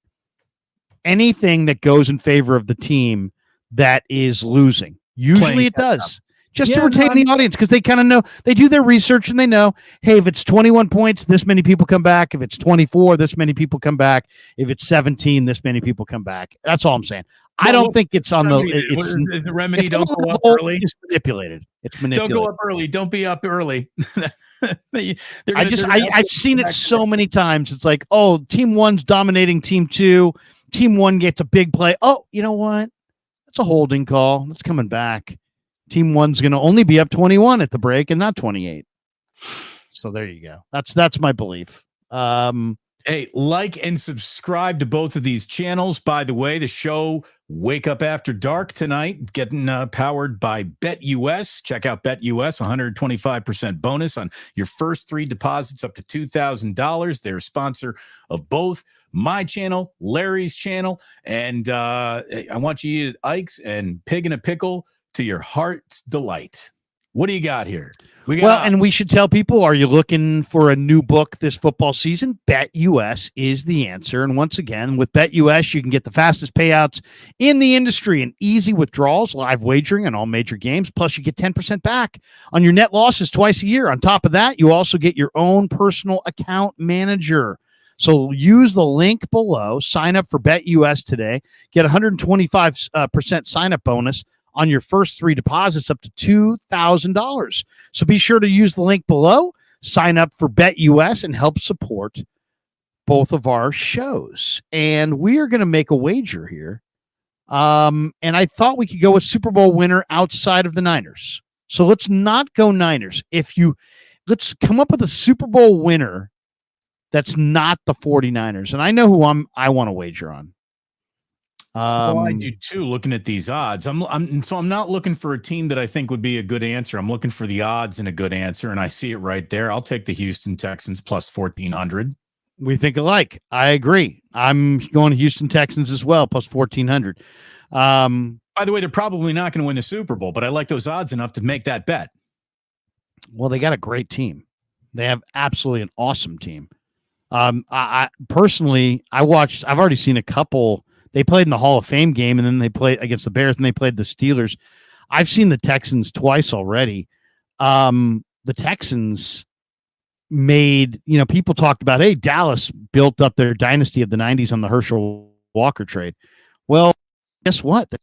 anything that goes in favor of the team that is losing. Usually it does. Just to retain the audience, because they kind of know, they do their research and they know, hey, if it's 21 points, this many people come back. If it's 24, this many people come back. If it's 17, this many people come back. That's all I'm saying. I don't think it's on the. It's the remedy. Don't go up early. It's manipulated. Don't go up early. Don't be up early. I've seen it so many times. It's like, oh, team 1's dominating team 2. Team 1 gets a big play. Oh, you know what? That's a holding call. That's coming back. Team 1's going to only be up 21 at the break and not 28. So there you go. That's my belief. Hey, like and subscribe to both of these channels. By the way, the show Wake Up After Dark tonight, getting powered by BetUS. Check out BetUS, 125% bonus on your first 3 deposits up to $2,000. They're a sponsor of both my channel, Larry's channel, and I want you to eat Ike's and Pig in a Pickle to your heart's delight. What do you got here? And we should tell people, are you looking for a new book this football season? BetUS is the answer. And once again, with BetUS, you can get the fastest payouts in the industry and easy withdrawals, live wagering on all major games. Plus, you get 10% back on your net losses twice a year. On top of that, you also get your own personal account manager. So use the link below, sign up for BetUS today, get 125% sign-up bonus on your first 3 deposits up to $2,000. So be sure to use the link below, sign up for BetUS, and help support both of our shows. And we are going to make a wager here. And I thought we could go with Super Bowl winner outside of the Niners. So let's not go Niners. Let's come up with a Super Bowl winner that's not the 49ers. And I know who I want to wager on. I do too, looking at these odds. I'm not looking for a team that I think would be a good answer. I'm looking for the odds and a good answer, and I see it right there. I'll take the Houston Texans plus 1,400. We think alike. I agree. I'm going to Houston Texans as well, plus 1,400. By the way, they're probably not going to win the Super Bowl, but I like those odds enough to make that bet. Well, they got a great team. They have absolutely an awesome team. I personally, I've already seen a couple. They played in the Hall of Fame game, and then they played against the Bears, and they played the Steelers. I've seen the Texans twice already. The Texans made, people talked about, hey, Dallas built up their dynasty of the 90s on the Herschel Walker trade. Well, guess what? The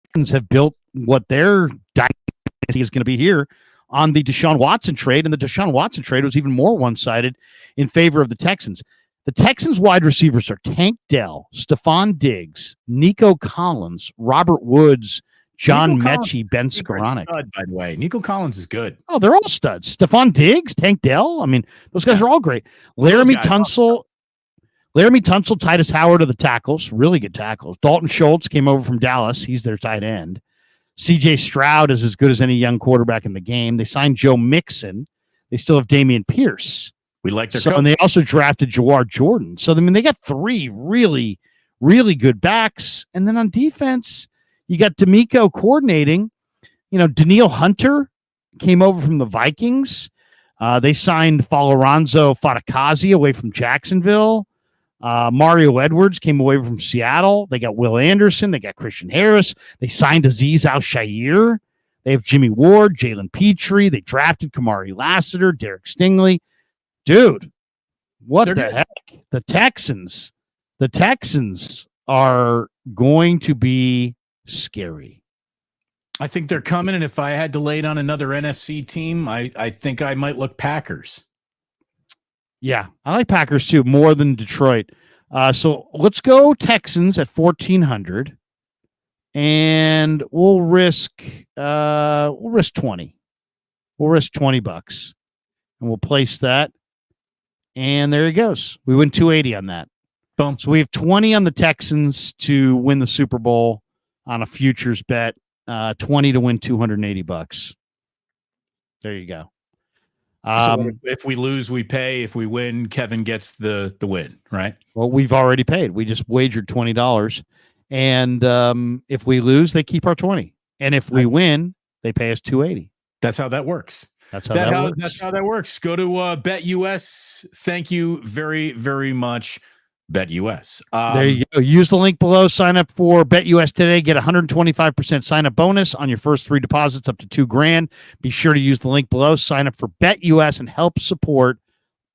Texans have built what their dynasty is going to be here on the Deshaun Watson trade, and the Deshaun Watson trade was even more one-sided in favor of the Texans. The Texans wide receivers are Tank Dell, Stephon Diggs, Nico Collins, Robert Woods, John Mechie, Ben Skoranek. By the way, Nico Collins is good. Oh, they're all studs. Stephon Diggs, Tank Dell. I mean, those guys are all great. Laramie Tunsil, Titus Howard are the tackles, really good tackles. Dalton Schultz came over from Dallas. He's their tight end. C.J. Stroud is as good as any young quarterback in the game. They signed Joe Mixon. They still have Damian Pierce. We like their and they also drafted Jawar Jordan. So, I mean, they got 3 really, really good backs. And then on defense, you got D'Amico coordinating. Daniil Hunter came over from the Vikings. They signed Faloranzo Fatakazi away from Jacksonville. Mario Edwards came away from Seattle. They got Will Anderson. They got Christian Harris. They signed Azeez Al-Shaair. They have Jimmy Ward, Jalen Petrie. They drafted Kamari Lassiter, Derek Stingley. Dude, what the heck? The Texans are going to be scary. I think they're coming, and if I had to lay it on another NFC team, I think I might look Packers. Yeah, I like Packers too, more than Detroit. So let's go Texans at 1,400, and we'll risk 20. We'll risk $20, and we'll place that. And there he goes. We win 280 on that. Boom. So we have 20 on the Texans to win the Super Bowl on a futures bet. 20 to win $280. There you go. So if we lose, we pay. If we win, Kevin gets the win, right? Well, we've already paid. We just wagered $20. And if we lose, they keep our 20. And if we win, they pay us $280. That's how that works. That's how that works. That's how that works. Go to BetUS. Thank you very, very much, BetUS. There you go. Use the link below. Sign up for BetUS today. Get 125% sign up bonus on your first 3 deposits up to $2,000. Be sure to use the link below. Sign up for BetUS and help support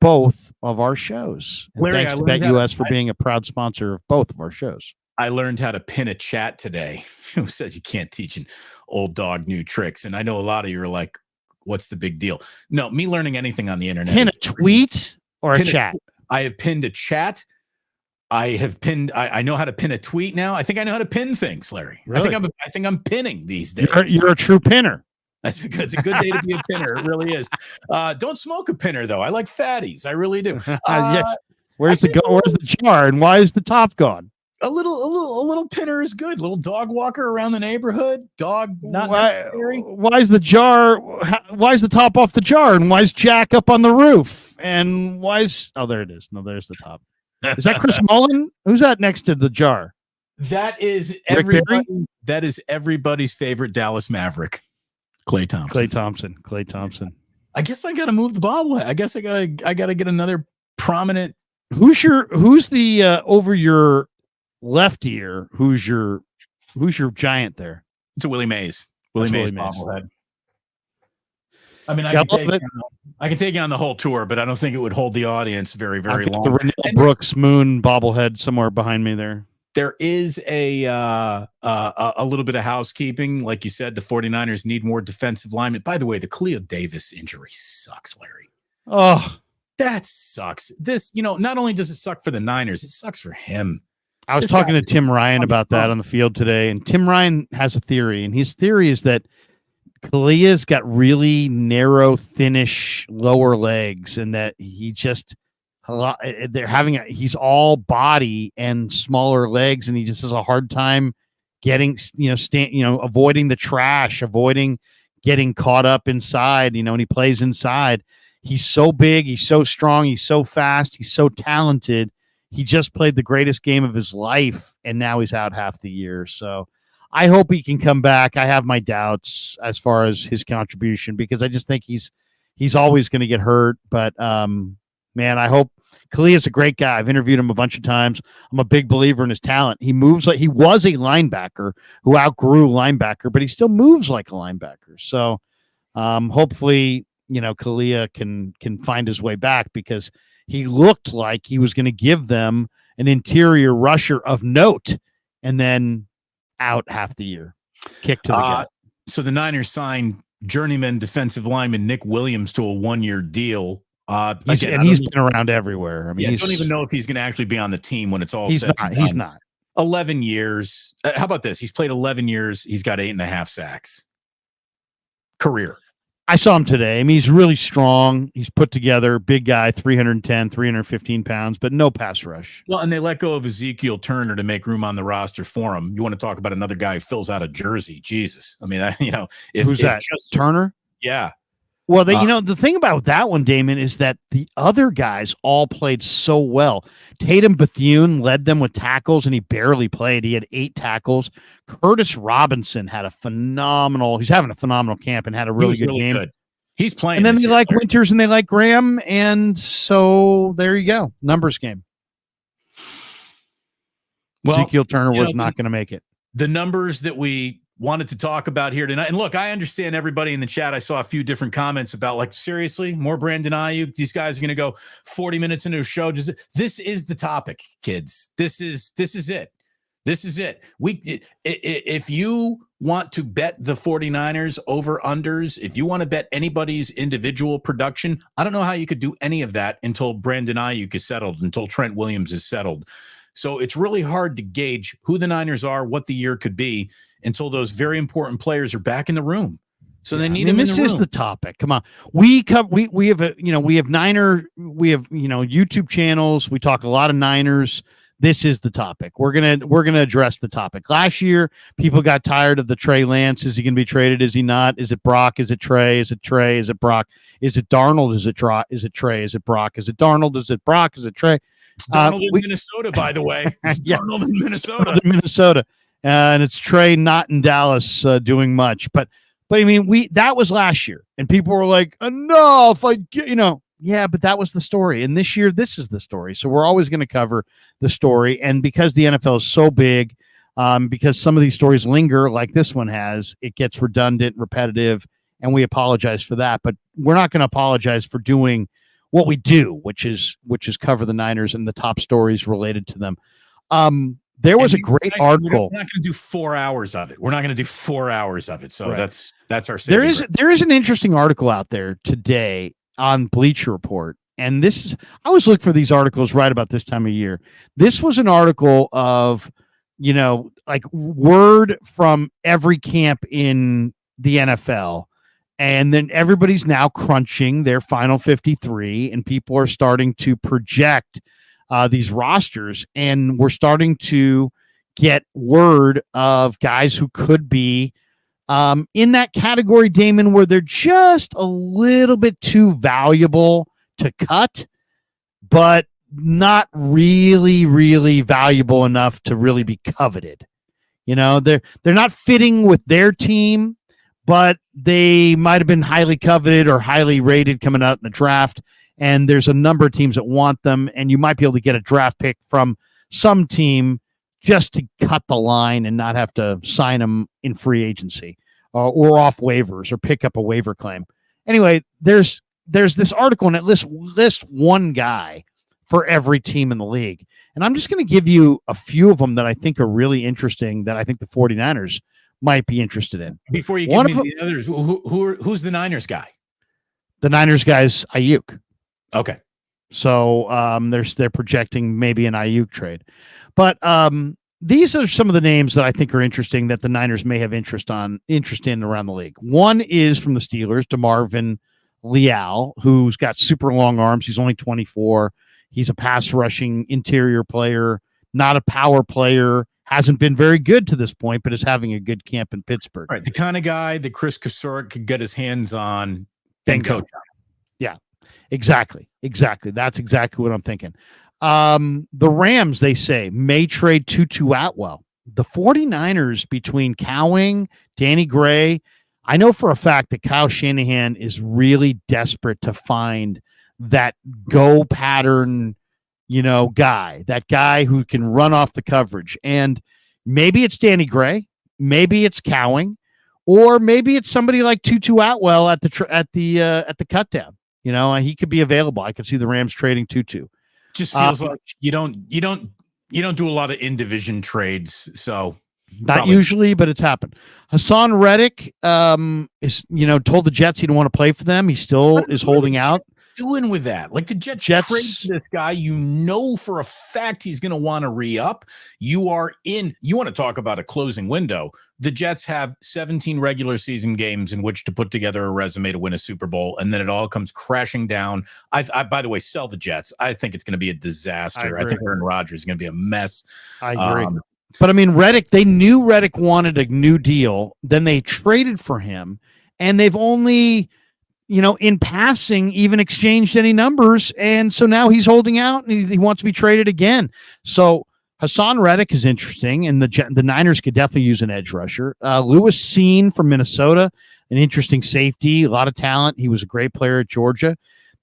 both of our shows. And Larry, thanks to BetUS for being a proud sponsor of both of our shows. I learned how to pin a chat today. Who says you can't teach an old dog new tricks? And I know a lot of you are like, what's the big deal? No, me learning anything on the internet. Pin a tweet or a chat? I have pinned a chat. I know how to pin a tweet now. I think I know how to pin things, Larry. Really? I think I'm pinning these days. You're a true pinner. It's a good day to be a pinner. It really is. Don't smoke a pinner though. I like fatties. I really do. Yes. Where's the jar and why is the top gone? A little pinner is good. Little dog walker around the neighborhood. Dog not necessary. Why is the jar? Why is the top off the jar? And why is Jack up on the roof? And why is there it is. No, there's the top. Is that Chris Mullen? Who's that next to the jar? That is everybody's favorite Dallas Maverick, Klay Thompson. Klay Thompson. I guess I got to move the bobblehead. I guess I got to get another prominent. Who's the over your left ear? Who's your giant there? It's a Willie Mays. Willie Mays bobblehead. I mean, I can take it on the whole tour, but I don't think it would hold the audience very, very long. The Renell Brooks Moon bobblehead somewhere behind me there. There is a little bit of housekeeping. Like you said, the 49ers need more defensive linemen. By the way, the Khalil Davis injury sucks, Larry. Oh, that sucks. This, not only does it suck for the Niners, it sucks for him. I was talking to Tim Ryan about that on the field today, and Tim Ryan has a theory, and his theory is that Kalia's got really narrow, thinnish lower legs, and that he's all body and smaller legs, and he just has a hard time getting, avoiding the trash, avoiding getting caught up inside, when he plays inside. He's so big, he's so strong, he's so fast, he's so talented. He just played the greatest game of his life, and now he's out half the year. So I hope he can come back. I have my doubts as far as his contribution because I just think he's always going to get hurt. But, man, I hope Kalia's a great guy. I've interviewed him a bunch of times. I'm a big believer in his talent. He moves like he was a linebacker who outgrew linebacker, but he still moves like a linebacker. So hopefully, Kalia can find his way back because he looked like he was going to give them an interior rusher of note and then out half the year. Kick to the gut. So the Niners signed journeyman defensive lineman Nick Williams to a 1-year deal. He's been around everywhere. I mean, I don't even know if he's going to actually be on the team when it's all said. He's not. 11 years. How about this? He's played 11 years. He's got 8.5 sacks. Career. I saw him today. I mean, he's really strong. He's put together, big guy, 310, 315 pounds, but no pass rush. Well, and they let go of Ezekiel Turner to make room on the roster for him. You want to talk about another guy who fills out a jersey. Jesus. I mean, who's that? Turner? Yeah. Well, the thing about that one, Damon, is that the other guys all played so well. Tatum Bethune led them with tackles, and he barely played. He had 8 tackles. Curtis Robinson he's having a phenomenal camp and had a really good game. Good. He's playing. And then they like Winters and they like Graham, and so there you go. Numbers game. Well, Ezekiel Turner was not going to make it. The numbers that we wanted to talk about here tonight, and look, I understand everybody in the chat. I saw a few different comments about, like, seriously, more Brandon Aiyuk. These guys are going to go 40 minutes into a show. This is the topic, kids. This is it. This is it. If you want to bet the 49ers over unders, if you want to bet anybody's individual production, I don't know how you could do any of that until Brandon Aiyuk is settled, until Trent Williams is settled. So it's really hard to gauge who the Niners are, what the year could be, until those very important players are back in the room. So they need them in the room. This is the topic. Come on. We have YouTube channels. We talk a lot of Niners. This is the topic. We're gonna address the topic. Last year, people got tired of the Trey Lance. Is he gonna be traded? Is he not? Is it Brock? Is it Trey? Is it Trey? Is it Brock? Is it Darnold? Is it Trey? Is it Brock? Is it Darnold? Is it Brock? Is it Trey? It's Darnold in Minnesota, by the way. It's Darnold in Minnesota. And it's Trey not in Dallas doing much. But I mean, that was last year. And people were like, enough. Yeah, but that was the story. And this year, this is the story. So we're always going to cover the story. And because the NFL is so big, because some of these stories linger like this one has, it gets redundant, repetitive, and we apologize for that. But we're not going to apologize for doing what we do, which is cover the Niners and the top stories related to them. There was a great article. We're not going to do 4 hours of it. So right. that's our. There is an interesting article out there today on Bleacher Report, and I always look for these articles right about this time of year. This was an article of, like, word from every camp in the NFL. And then everybody's now crunching their final 53, and people are starting to project these rosters. And we're starting to get word of guys who could be in that category, Damon, where they're just a little bit too valuable to cut, but not really, really valuable enough to really be coveted. They're not fitting with their team, but they might have been highly coveted or highly rated coming out in the draft. And there's a number of teams that want them, and you might be able to get a draft pick from some team just to cut the line and not have to sign them in free agency or off waivers or pick up a waiver claim. Anyway, there's this article, and it lists one guy for every team in the league. And I'm just going to give you a few of them that I think are really interesting, that I think the 49ers might be interested in. Before you give me the others, who's the Niners guy? The Niners guy's Aiyuk. Okay. So they're projecting maybe an Aiyuk trade. But these are some of the names that I think are interesting that the Niners may have interest in around the league. One is from the Steelers, DeMarvin Leal, who's got super long arms. He's only 24. He's a pass rushing interior player, not a power player. Hasn't been very good to this point, but is having a good camp in Pittsburgh. Right, the kind of guy that Chris Kasurik could get his hands on and coach. Yeah, exactly. That's exactly what I'm thinking. The Rams, they say, may trade Tutu Atwell. The 49ers, between Cowing, Danny Gray, I know for a fact that Kyle Shanahan is really desperate to find that go pattern guy, that guy who can run off the coverage. And maybe it's Danny Gray, maybe it's Cowing, or maybe it's somebody like Tutu Atwell at the cut down. He could be available. I could see the Rams trading Tutu. Just feels like you don't do a lot of in-division trades, so not usually, but it's happened. Hassan Reddick is told the Jets he didn't want to play for them. He still is holding out. Doing with that, like the Jets trade this guy, for a fact he's going to want to re-up. You want to talk about a closing window. The Jets have 17 regular season games in which to put together a resume to win a Super Bowl, and then it all comes crashing down. I by the way, sell the Jets. I think it's going to be a disaster. I think Aaron Rodgers is going to be a mess. I agree. But I mean, Reddick, they knew Reddick wanted a new deal. Then they traded for him, and they've only, in passing, even exchanged any numbers. And so now he's holding out, and he wants to be traded again. So Hassan Reddick is interesting, and the Niners could definitely use an edge rusher. Lewis Seen from Minnesota, an interesting safety, a lot of talent. He was a great player at Georgia.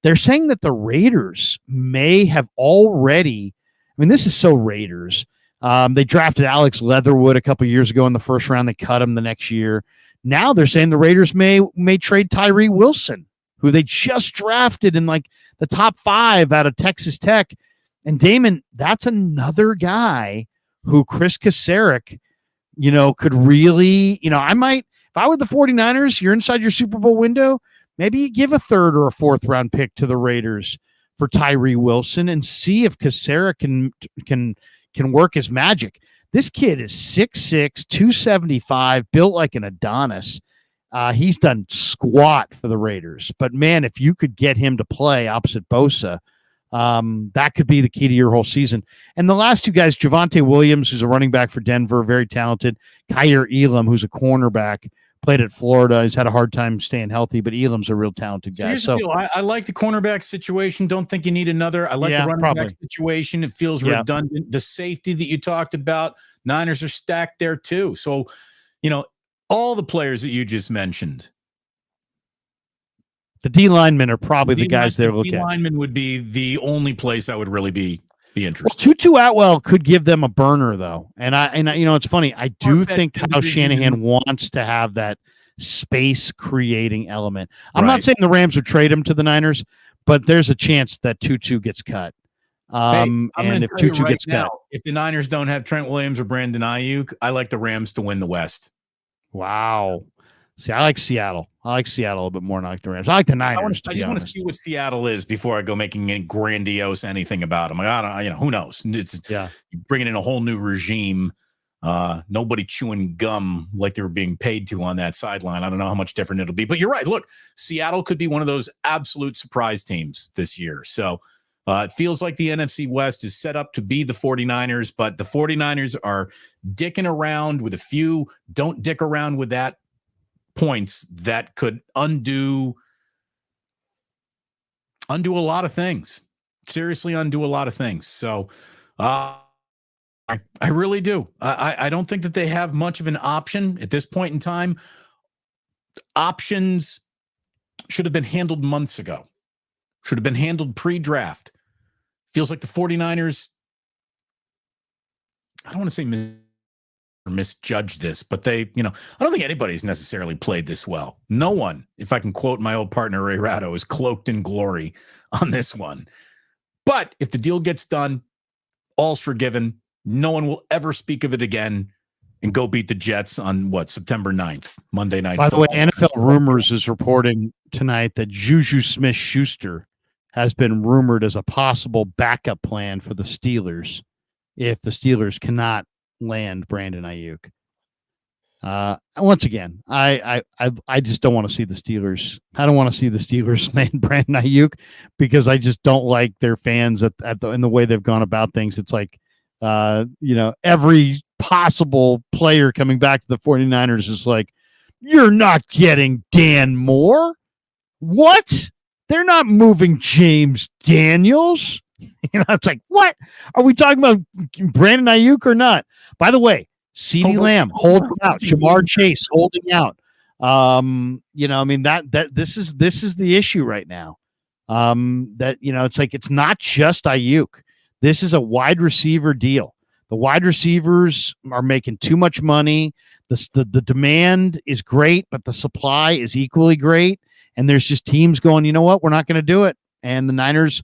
They're saying that the Raiders may have already, this is so Raiders. They drafted Alex Leatherwood a couple years ago in the first round. They cut him the next year. Now they're saying the Raiders may trade Tyree Wilson, who they just drafted in like the top 5 out of Texas Tech. And Damon, that's another guy who Chris Kasarik, could really, if I were the 49ers, you're inside your Super Bowl window, maybe you give a 3rd or a 4th round pick to the Raiders for Tyree Wilson and see if Kasarik can work his magic. This kid is 6'6", 275, built like an Adonis. He's done squat for the Raiders. But, man, if you could get him to play opposite Bosa, that could be the key to your whole season. And the last 2 guys, Javonte Williams, who's a running back for Denver, very talented. Kyer Elam, who's a cornerback, played at Florida. He's had a hard time staying healthy, but Elam's a real talented guy. Here's the deal. I like the cornerback situation. Don't think you need another. I like the running back situation. It feels redundant. The safety that you talked about, Niners are stacked there too. So, all the players that you just mentioned. The D linemen are probably the guys they're looking at. D linemen would be the only place I would really be interested. Well, Tutu Atwell could give them a burner though, and I it's funny. I do think Kyle Shanahan wants to have that space creating element. I'm not saying the Rams would trade him to the Niners, but there's a chance that Tutu gets cut. And if Tutu gets cut, if the Niners don't have Trent Williams or Brandon Aiyuk, I like the Rams to win the West. Wow. See, I like Seattle. I like Seattle a little bit more than I like the Rams. I like the Niners. I just want to see what Seattle is before I go making any grandiose anything about them. Who knows? It's bringing in a whole new regime. Nobody chewing gum like they were being paid to on that sideline. I don't know how much different it'll be, but you're right. Look, Seattle could be one of those absolute surprise teams this year. So it feels like the NFC West is set up to be the 49ers, but the 49ers are dicking around with a few don't dick around with that points that could undo a lot of things. Seriously, undo a lot of things. So I really do. I don't think that they have much of an option at this point in time. Options should have been handled months ago. Should have been handled pre-draft. Feels like the 49ers, I don't want to say misjudge this, but they, I don't think anybody's necessarily played this well. No one, if I can quote my old partner Ray Ratto, is cloaked in glory on this one. But if the deal gets done, all's forgiven. No one will ever speak of it again and go beat the Jets on September 9th, Monday Night By Football. the way, NFL Rumors is reporting tonight that Juju Smith-Schuster has been rumored as a possible backup plan for the Steelers if the Steelers cannot land Brandon Aiyuk. Once again, I just don't want to see the Steelers. I don't want to see the Steelers land Brandon Aiyuk because I just don't like their fans in the way they've gone about things. It's like, every possible player coming back to the 49ers is like, you're not getting Dan Moore. What? They're not moving James Daniels. It's like, what? Are we talking about Brandon Aiyuk or not? By the way, CeeDee Lamb holding out, Jamar Chase holding out. This is the issue right now. It's like it's not just Aiyuk. This is a wide receiver deal. The wide receivers are making too much money. The demand is great, but the supply is equally great. And there's just teams going, you know what? We're not going to do it. And the Niners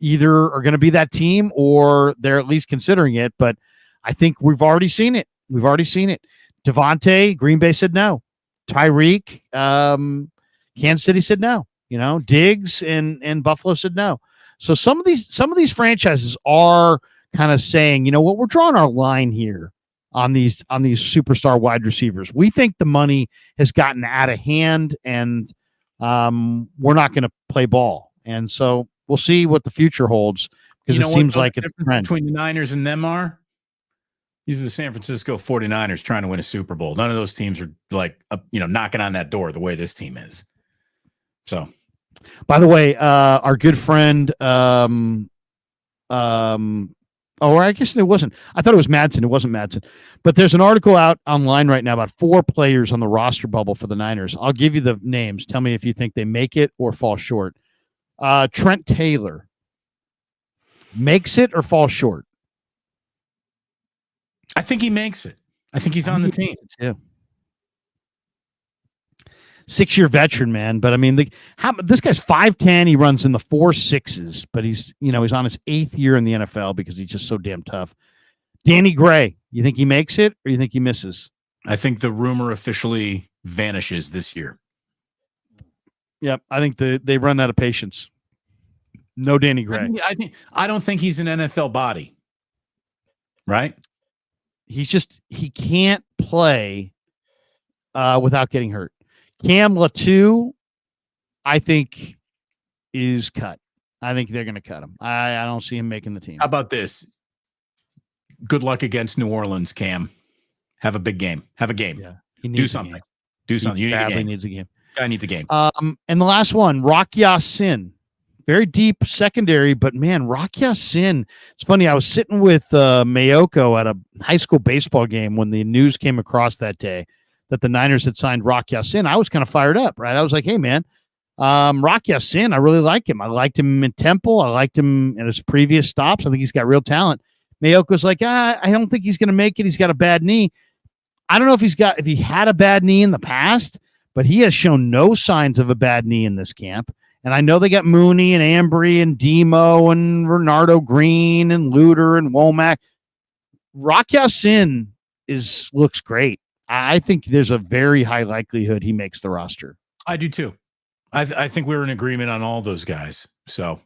either are going to be that team or they're at least considering it. But I think we've already seen it. Devontae, Green Bay said no. Tyreek, Kansas City said no. Diggs and Buffalo said no. So some of these franchises are kind of saying, you know what, we're drawing our line here on these superstar wide receivers. We think the money has gotten out of hand and we're not going to play ball. And so we'll see what the future holds because it seems like it's a trend. Between the Niners and them are these are the San Francisco 49ers trying to win a Super Bowl. None of those teams are like, knocking on that door the way this team is. So, by the way, our good friend, I guess it wasn't. I thought it was Madsen. It wasn't Madsen. But there's an article out online right now about 4 players on the roster bubble for the Niners. I'll give you the names. Tell me if you think they make it or fall short. Trent Taylor makes it or falls short? I think he makes it. I think he's on the team. Yeah. 6-year veteran, man. But I mean, this guy's 5'10". He runs in the 4.6s, but he's on his 8th year in the NFL because he's just so damn tough. Danny Gray, you think he makes it or you think he misses? I think the rumor officially vanishes this year. Yep. I think they run out of patience. No Danny Gray. I don't think he's an NFL body. Right? He can't play without getting hurt. Cam Latu, I think, is cut. I think they're going to cut him. I don't see him making the team. How about this? Good luck against New Orleans, Cam. Have a big game. Have a game. Yeah, do something. Do something. He badly needs a game. Guy needs a game. And the last one, Rock Ya-Sin. Very deep secondary, but man, Rock Ya-Sin. It's funny. I was sitting with Mayoko at a high school baseball game when the news came across that day that the Niners had signed Rock Ya-Sin. I was kind of fired up, right? I was like, hey, man, Rock Ya-Sin, I really like him. I liked him in Temple. I liked him in his previous stops. I think he's got real talent. Mayoko's like, I don't think he's going to make it. He's got a bad knee. I don't know if he had a bad knee in the past, but he has shown no signs of a bad knee in this camp. And I know they got Mooney and Ambry and Demo and Renardo Green and Luter and Womack. Rock Ya-Sin looks great. I think there's a very high likelihood he makes the roster. I do too. I think we're in agreement on all those guys. So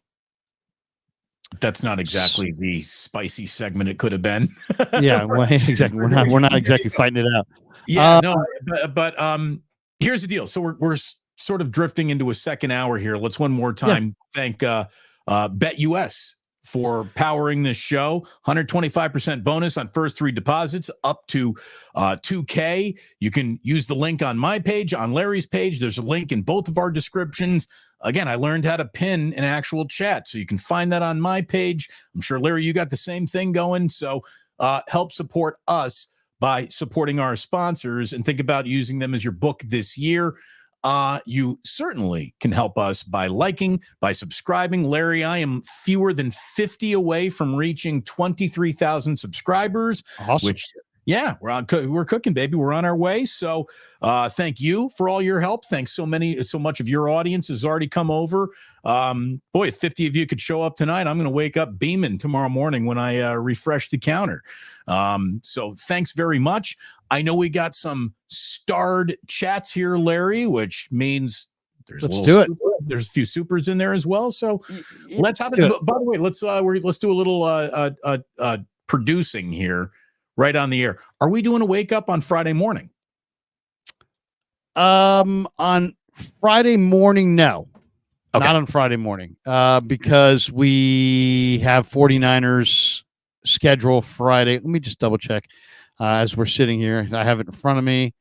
that's not exactly the spicy segment it could have been. Yeah, well, exactly. We're not exactly fighting it out. Yeah, but here's the deal. So we're sort of drifting into a second hour here. Let's one more time thank BetUS for powering this show. 125% bonus on first 3 deposits up to $2K. You can use the link on my page, on Larry's page. There's a link in both of our descriptions. Again, I learned how to pin an actual chat, so you can find that on my page. I'm sure, Larry, you got the same thing going. So help support us by supporting our sponsors and think about using them as your book this year. You certainly can help us by liking, by subscribing. Larry, I am fewer than 50 away from reaching 23,000 subscribers. Awesome. Which, yeah, we're cooking, baby. We're on our way. So thank you for all your help. Thanks so much of your audience has already come over. Boy, if 50 of you could show up tonight, I'm going to wake up beaming tomorrow morning when I refresh the counter. So thanks very much. I know we got some starred chats here, Larry, which means there's a few supers in there as well. So let's have it. By the way, let's do a little producing here right on the air. Are we doing a wake up on Friday morning? On Friday morning, no. Okay. Not on Friday morning. Because we have 49ers schedule Friday. Let me just double check. As we're sitting here, I have it in front of me.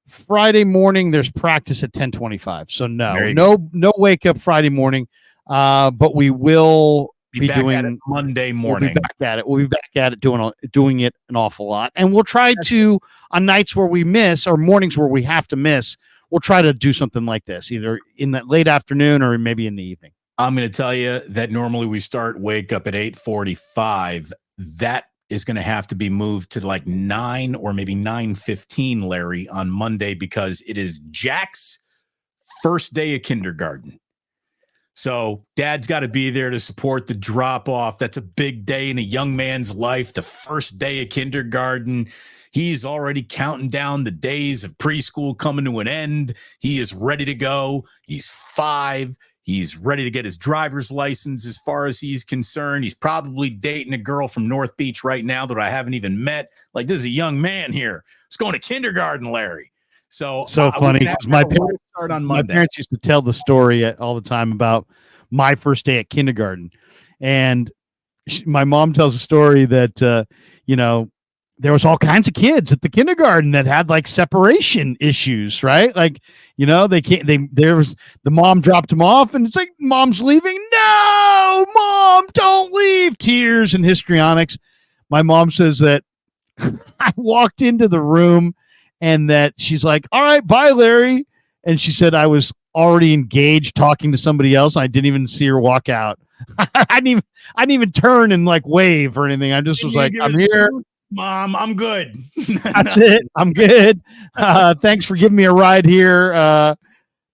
Friday morning, there's practice at 10:25. So no wake up Friday morning. But we will be doing it Monday morning. We'll be back at it doing it an awful lot, and we'll try to on nights where we miss or mornings where we have to miss. We'll try to do something like this, either in that late afternoon or maybe in the evening. I'm going to tell you that normally we start wake up at 8:45. That is going to have to be moved to like 9 or maybe 9:15, Larry, on Monday, because it is Jack's first day of kindergarten. So dad's got to be there to support the drop off. That's a big day in a young man's life. The first day of kindergarten. He's already counting down the days of preschool coming to an end. He is ready to go. He's 5. He's ready to get his driver's license as far as he's concerned. He's probably dating a girl from North Beach right now that I haven't even met. Like, this is a young man here. He's going to kindergarten, Larry. So funny because my parents used to tell the story all the time about my first day at kindergarten. And my mom tells a story that, there was all kinds of kids at the kindergarten that had like separation issues, right? Like, the mom dropped him off and it's like, mom's leaving. No, mom, don't leave. Tears and histrionics. My mom says that I walked into the room and that she's like, all right, bye, Larry. And she said, I was already engaged talking to somebody else. And I didn't even see her walk out. I didn't even turn and like wave or anything. I just was like, I'm here. Mom, I'm good. That's it. I'm good. Thanks for giving me a ride here.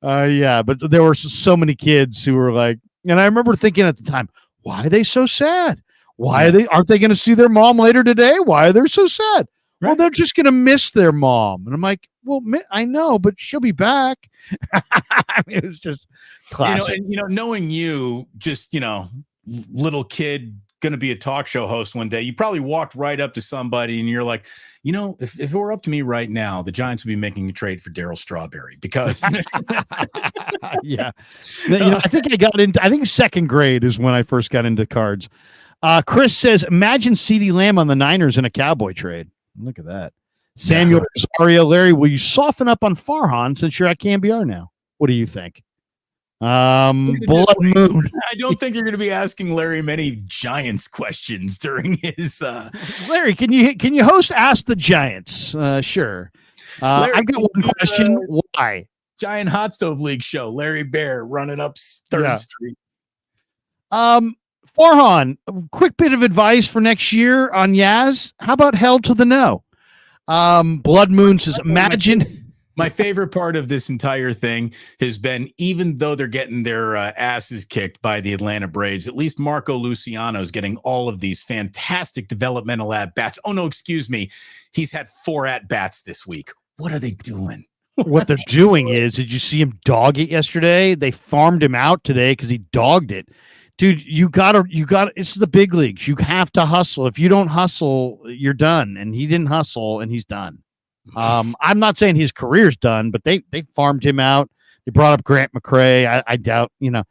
Yeah, but there were so many kids who were like, and I remember thinking at the time, why are they so sad? Why aren't they going to see their mom later today? Why are they so sad? Right. Well, they're just going to miss their mom. And I'm like, well, I know, but she'll be back. I mean, it was just classic. Knowing you, just, little kid going to be a talk show host one day, you probably walked right up to somebody and you're like, if it were up to me right now, the Giants would be making a trade for Darryl Strawberry because yeah. I think second grade is when I first got into cards. Chris says, imagine CeeDee Lamb on the Niners in a Cowboy trade. Look at that. Samuel Rosario, Larry, will you soften up on Farhan since you're at KMBR now? What do you think? Blood Moon. I don't think you're going to be asking Larry many Giants questions during his. Larry, can you host Ask the Giants? Sure. Larry, I've got one question. Why? Giant Hot Stove League show. Larry Bear running up 3rd Street. Farhan, a quick bit of advice for next year on Yaz. How about Hell to the No? Blood Moon says, imagine. My favorite part of this entire thing has been, even though they're getting their asses kicked by the Atlanta Braves, at least Marco Luciano is getting all of these fantastic developmental at-bats. Oh, no, excuse me. He's had 4 at-bats this week. What are they doing? What they're doing is, did you see him dog it yesterday? They farmed him out today because he dogged it. Dude, you gotta, it's the big leagues. You have to hustle. If you don't hustle, you're done. And he didn't hustle and he's done. I'm not saying his career's done, but they farmed him out. They brought up Grant McCray. I doubt, a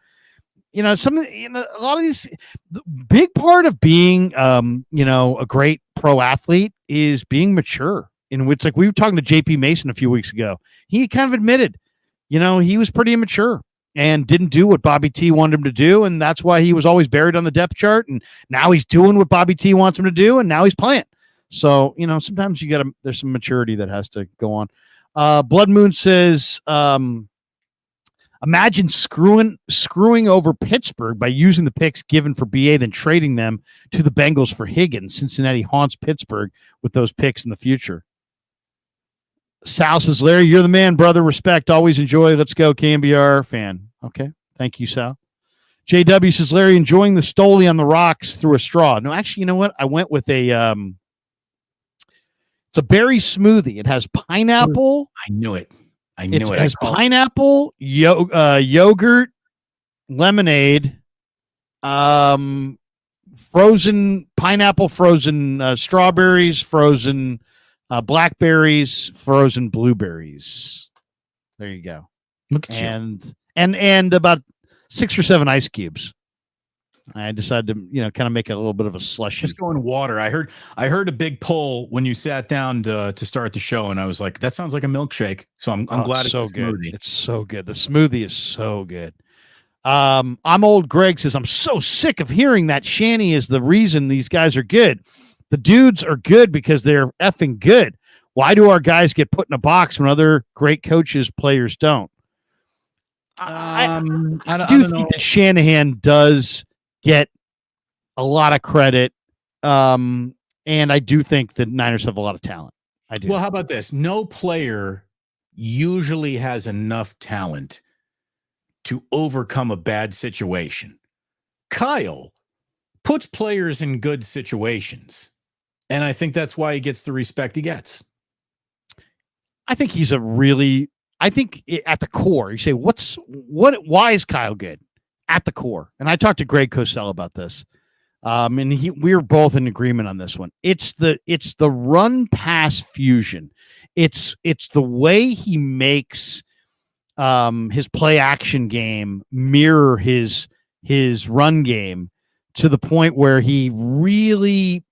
lot of these, the big part of being, a great pro athlete is being mature. In which, like, we were talking to JP Mason a few weeks ago. He kind of admitted, he was pretty immature and didn't do what Bobby T wanted him to do. And that's why he was always buried on the depth chart. And now he's doing what Bobby T wants him to do. And now he's playing. So, sometimes there's some maturity that has to go on. Blood Moon says, imagine screwing over Pittsburgh by using the picks given for BA, then trading them to the Bengals for Higgins. Cincinnati haunts Pittsburgh with those picks in the future. Sal says, Larry, you're the man, brother. Respect. Always enjoy. Let's go, KMBR fan. Okay. Thank you, Sal. JW says, Larry, enjoying the Stoli on the rocks through a straw. No, actually, you know what? I went with it's a berry smoothie. It has pineapple. I knew it. It has pineapple, yogurt, lemonade, frozen pineapple, frozen strawberries, frozen blackberries, frozen blueberries. There you go. Look at you. And about 6 or 7 ice cubes. I decided to, kind of make it a little bit of a slushy. Just going water. I heard a big pull when you sat down to start the show, and I was like, that sounds like a milkshake. So I'm glad it's so a good. smoothie. It's so good. The smoothie is so good. I'm old Greg says, I'm so sick of hearing that Shanny is the reason these guys are good. The dudes are good because they're effing good. Why do our guys get put in a box when other great coaches, players don't? I do think that Shanahan does get a lot of credit. And I do think that Niners have a lot of talent. I do. Well, how about this? No player usually has enough talent to overcome a bad situation. Kyle puts players in good situations. And I think that's why he gets the respect he gets. I think he's at the core, you say, why is Kyle good? At the core. And I talked to Greg Cosell about this. And we were both in agreement on this one. It's the run pass fusion. It's the way he makes his play action game mirror his run game to the point where he really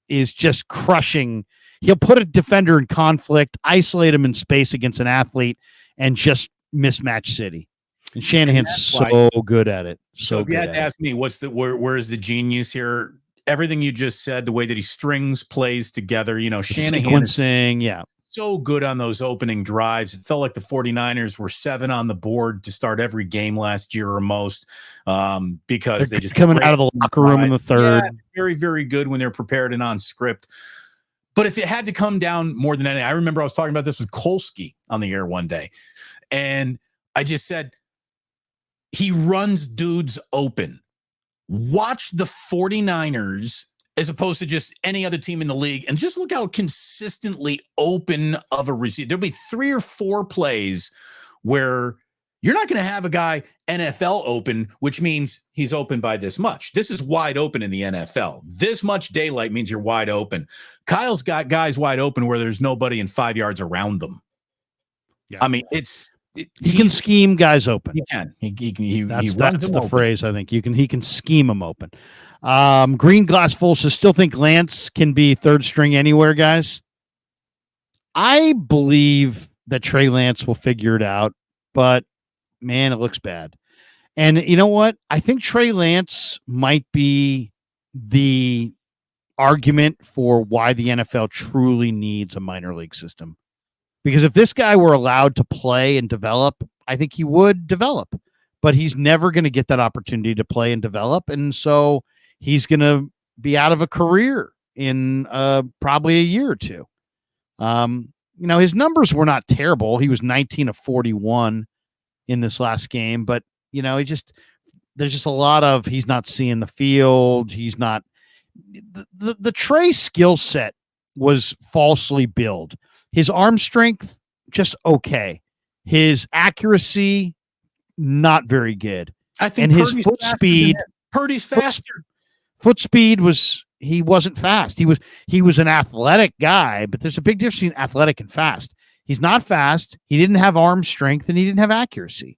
is just crushing. He'll put a defender in conflict, isolate him in space against an athlete, and just mismatch city. And Shanahan's so good at it. So if you had to ask me, where is the genius here? Everything you just said, the way that he strings plays together, Shanahan sequencing, so good on those opening drives. It felt like the 49ers were 7 on the board to start every game last year or most, because They're they just coming out of the locker room in the third. Yeah, very, very good when they're prepared and on script. But if it had to come down more than anything, I remember I was talking about this with Kolsky on the air one day, and I just said, he runs dudes open. Watch the 49ers as opposed to just any other team in the league, and just look how consistently open of a receiver. There'll be 3 or 4 plays where you're not going to have a guy NFL open, which means he's open by this much. This is wide open in the NFL. This much daylight means you're wide open. Kyle's got guys wide open where there's nobody in 5 yards around them. Yeah. I mean, he can scheme guys open. He can. That's the phrase. I think he can scheme them open. Green Glass Full says, still think Lance can be third string anywhere, guys. I believe that Trey Lance will figure it out, but man, it looks bad. And you know what? I think Trey Lance might be the argument for why the NFL truly needs a minor league system. Because if this guy were allowed to play and develop, I think he would develop, but he's never going to get that opportunity to play and develop. And so he's going to be out of a career in probably a year or two. His numbers were not terrible. He was 19 of 41 in this last game, but there's just a lot of, he's not seeing the field. He's not, the Trey skill set was falsely billed. His arm strength, just okay. His accuracy, not very good. I think, and his foot speed, Purdy's faster. Foot speed he wasn't fast. He was an athletic guy, but there's a big difference between athletic and fast. He's not fast. He didn't have arm strength, and he didn't have accuracy.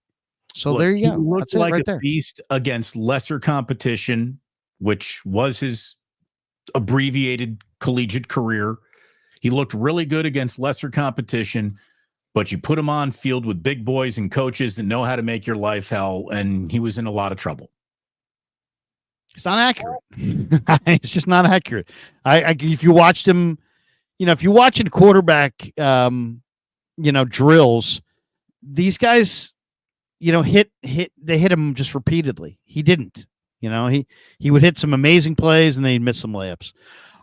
So there you go. He looked That's like right a there. beast against lesser competition, which was his abbreviated collegiate career. He looked really good against lesser competition, but you put him on field with big boys and coaches that know how to make your life hell, and he was in a lot of trouble. It's not accurate. It's just not accurate. If you watched him, if you're watching quarterback, drills, these guys, they hit him just repeatedly. He didn't. He would hit some amazing plays and then he'd miss some layups.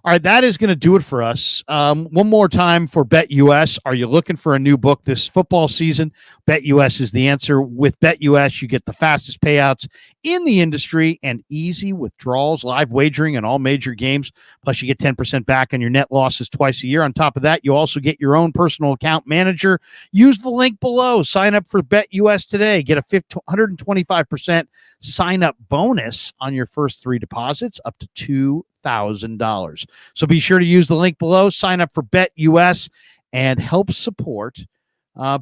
All right, that is going to do it for us. One more time for BetUS. Are you looking for a new book this football season? BetUS is the answer. With BetUS, you get the fastest payouts in the industry and easy withdrawals, live wagering on all major games. Plus, you get 10% back on your net losses twice a year. On top of that, you also get your own personal account manager. Use the link below. Sign up for BetUS today. Get a 125% sign-up bonus on your first 3 deposits up to $2,000. So be sure to use the link below, sign up for BetUS, and help support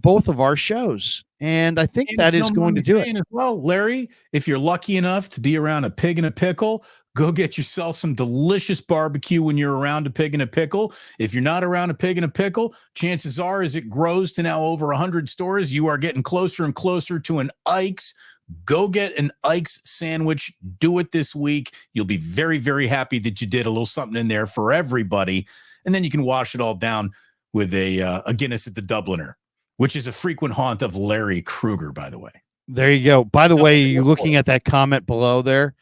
both of our shows. And I think that is going to do it. As well, Larry, if you're lucky enough to be around a pig in a pickle, go get yourself some delicious barbecue when you're around a pig in a pickle. If you're not around a pig in a pickle, chances are as it grows to now over 100 stores, you are getting closer and closer to an Ike's. Go get an Ike's sandwich. Do it this week. You'll be very, very happy that you did a little something in there for everybody. And then you can wash it all down with a Guinness at the Dubliner, which is a frequent haunt of Larry Krueger, by the way. There you go. By the way, you're looking at that comment below there.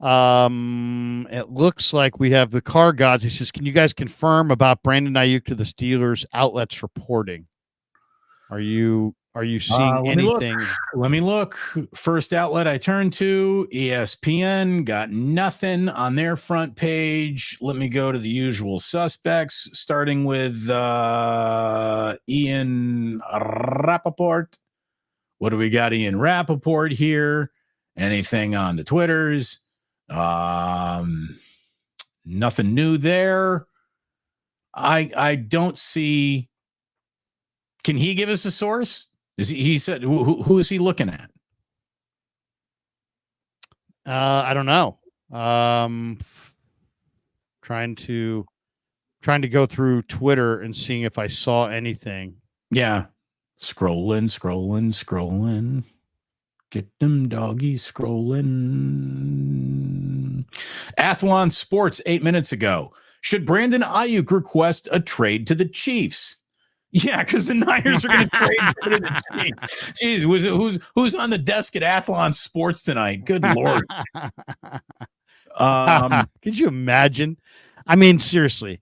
It looks like we have the Car Gods. He says, can you guys confirm about Brandon Aiyuk to the Steelers outlets reporting? Are you seeing anything? Let me look. First outlet I turned to, ESPN, got nothing on their front page. Let me go to the usual suspects, starting with Ian Rappaport. What do we got, Ian Rappaport here? Anything on the Twitters? Nothing new there. I don't see. Can he give us a source? He said, who is he looking at? I don't know. Trying to go through Twitter and seeing if I saw anything. Yeah. Scrolling. Get them doggies scrolling. Athlon Sports 8 minutes ago. Should Brandon Aiyuk request a trade to the Chiefs? Yeah, because the Niners are going to trade for the team. Jeez, who's on the desk at Athlon Sports tonight? Good Lord. Could you imagine? I mean, seriously,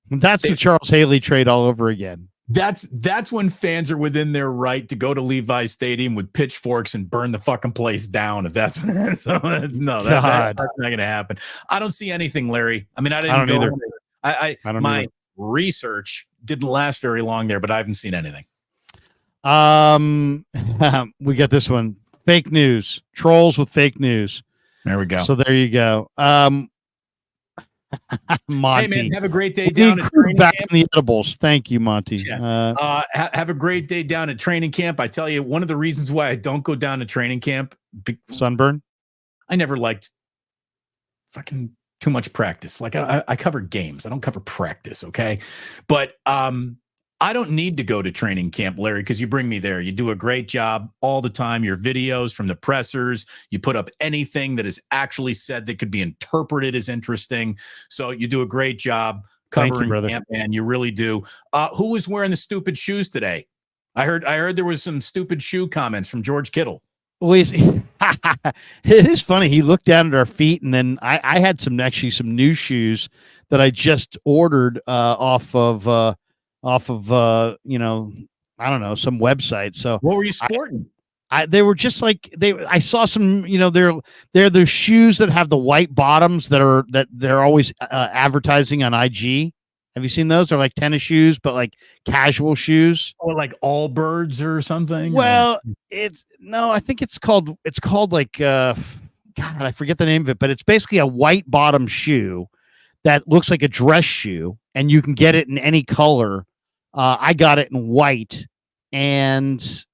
that's the Charles Haley trade all over again. That's when fans are within their right to go to Levi's Stadium with pitchforks and burn the fucking place down. If that's no, that's not going to happen. I don't see anything, Larry. I mean, I don't either. I don't my either. Research didn't last very long there, but I haven't seen anything. We got this one. Fake news. Trolls with fake news. There we go. So there you go. Monty. Hey man, have a great day down at training back camp. In the edibles. Thank you, Monty. Yeah. Have a great day down at training camp. I tell you, one of the reasons why I don't go down to training camp, sunburn. I never liked fucking too much practice. Like I cover games. I don't cover practice. Okay. But, I don't need to go to training camp, Larry, because you bring me there. You do a great job all the time. Your videos from the pressers, you put up anything that is actually said that could be interpreted as interesting. So you do a great job covering camp, man. You really do. Who was wearing the stupid shoes today? I heard there was some stupid shoe comments from George Kittle. Well, it is funny. He looked down at our feet, and then I had some new shoes that I just ordered off of I don't know, some website. So what were you sporting? They were just like I saw some, they're the shoes that have the white bottoms that they're always advertising on IG. Have you seen those? They're like tennis shoes, but like casual shoes. Or like Allbirds or something. Well, I think it's called like, God, I forget the name of it, but it's basically a white bottom shoe that looks like a dress shoe, and you can get it in any color. I got it in white, and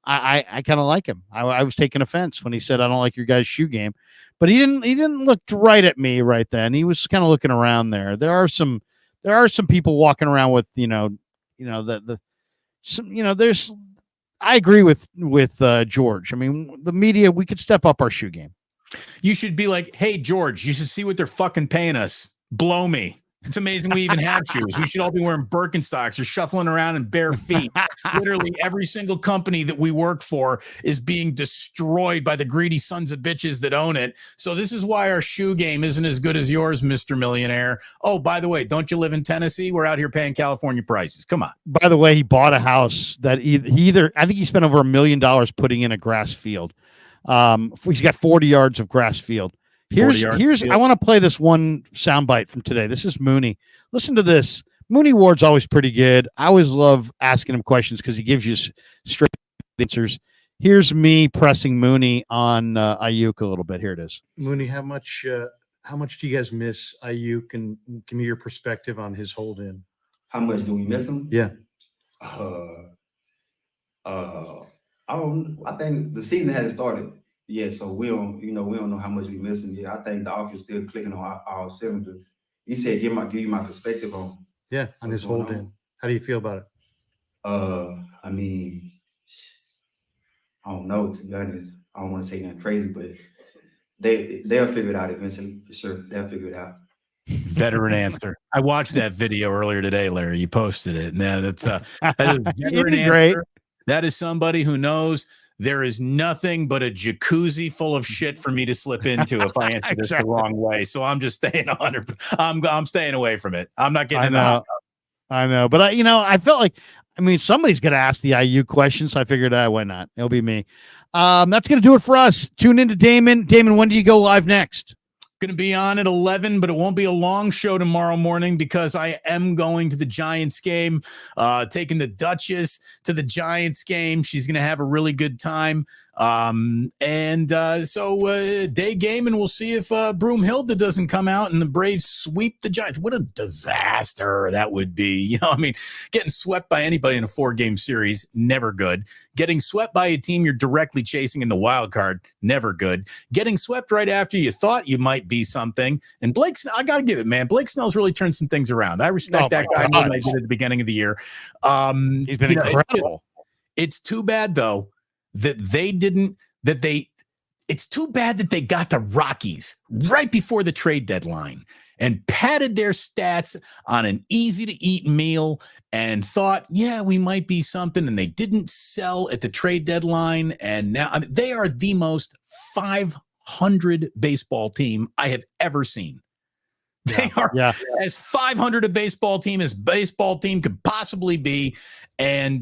I kind of like him. I was taking offense when he said I don't like your guys' shoe game, but he didn't look right at me right then. He was kind of looking around there. There are some people walking around with there's. I agree with George. I mean, the media, we could step up our shoe game. You should be like, hey George, you should see what they're fucking paying us. Blow me. It's amazing we even have shoes. We should all be wearing Birkenstocks or shuffling around in bare feet. Literally every single company that we work for is being destroyed by the greedy sons of bitches that own it. So this is why our shoe game isn't as good as yours, Mr. Millionaire. Oh, by the way, don't you live in Tennessee? We're out here paying California prices. Come on. By the way, he bought a house that I think he spent over $1 million putting in a grass field. He's got 40 yards of grass field. Here's I want to play this one soundbite from today. This is Mooney. Listen to this. Mooney Ward's always pretty good. I always love asking him questions because he gives you straight answers. Here's me pressing Mooney on Aiyuk a little bit. Here it is. Mooney, how much do you guys miss Aiyuk, and give me your perspective on his hold in? How much do we miss him? Yeah. I think the season hasn't started. Yeah, so we don't know how much we missing. Yeah, I think the offense still clicking on all cylinders. You said give you my perspective on his hold in. How do you feel about it? I mean, I don't know, to be honest. I don't want to say nothing crazy, but they'll figure it out eventually, for sure. They'll figure it out. Veteran answer. I watched that video earlier today, Larry. You posted it. Man, that is a veteran answer. Great. That is somebody who knows there is nothing but a jacuzzi full of shit for me to slip into if I answer this the wrong way. So I'm just staying 100. I'm staying away from it. I'm not getting in the hot tub. I know, but I felt like, somebody's going to ask the IU question, so I figured, why not? It'll be me. That's going to do it for us. Tune into Damon. Damon, when do you go live next? Going to be on at 11, but it won't be a long show tomorrow morning because I am going to the Giants game, taking the Duchess to the Giants game. She's going to have a really good time. So day game, and we'll see if Broomhilda doesn't come out and the Braves sweep the Giants. What a disaster that would be. Getting swept by anybody in a 4-game series, never good. Getting swept by a team you're directly chasing in the wild card, never good. Getting swept right after you thought you might be something. And Blake, I got to give it, man. Blake Snell's really turned some things around. I respect that guy more than I did at the beginning of the year. He's been incredible. It's too bad, though, that it's too bad that they got the Rockies right before the trade deadline and padded their stats on an easy-to-eat meal and thought, yeah, we might be something, and they didn't sell at the trade deadline, and now they are the most 500 baseball team I have ever seen. They are as 500 a baseball team as baseball team could possibly be, and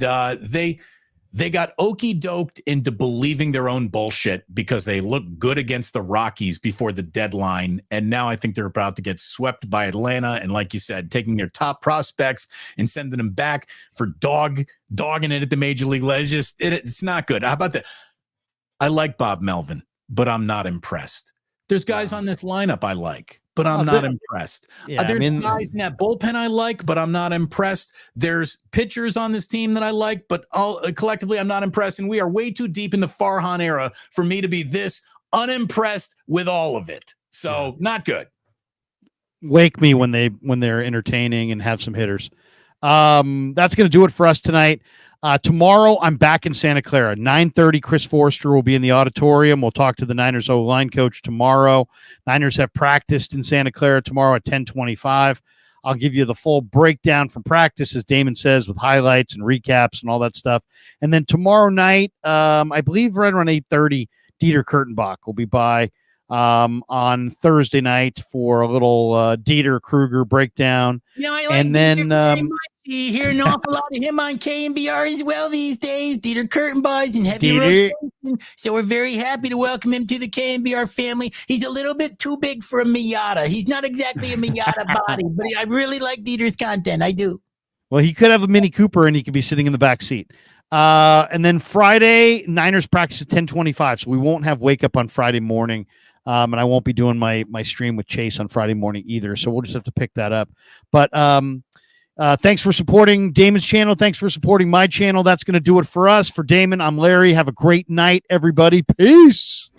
they got okey-doked into believing their own bullshit because they looked good against the Rockies before the deadline, and now I think they're about to get swept by Atlanta, and like you said, taking their top prospects and sending them back for dogging it at the major league level. It's not good. How about that? I like Bob Melvin, but I'm not impressed. There's guys on this lineup I like, but I'm not impressed. Yeah, There's guys in that bullpen I like, but I'm not impressed. There's pitchers on this team that I like, but collectively I'm not impressed. And we are way too deep in the Farhan era for me to be this unimpressed with all of it. So not good. Wake me when they're entertaining and have some hitters. That's going to do it for us tonight. Tomorrow, I'm back in Santa Clara. 9:30, Chris Forrester will be in the auditorium. We'll talk to the Niners O-line coach tomorrow. Niners have practiced in Santa Clara tomorrow at 10:25. I'll give you the full breakdown from practice, as Damon says, with highlights and recaps and all that stuff. And then tomorrow night, I believe right around 8:30, Dieter Kurtenbach will be by on Thursday night for a little Dieter Kruger breakdown. I like and then very much. You hear an awful lot of him on KNBR as well these days. Dieter Kurtenbach and heavy rotation. So we're very happy to welcome him to the KNBR family. He's a little bit too big for a Miata. He's not exactly a Miata body, but I really like Dieter's content. I do. Well, he could have a Mini Cooper and he could be sitting in the back seat. And then Friday, Niners practice at 10:25. So we won't have wake up on Friday morning. And I won't be doing my stream with Chase on Friday morning either. So we'll just have to pick that up. But thanks for supporting Damon's channel. Thanks for supporting my channel. That's going to do it for us. For Damon, I'm Larry. Have a great night, everybody. Peace.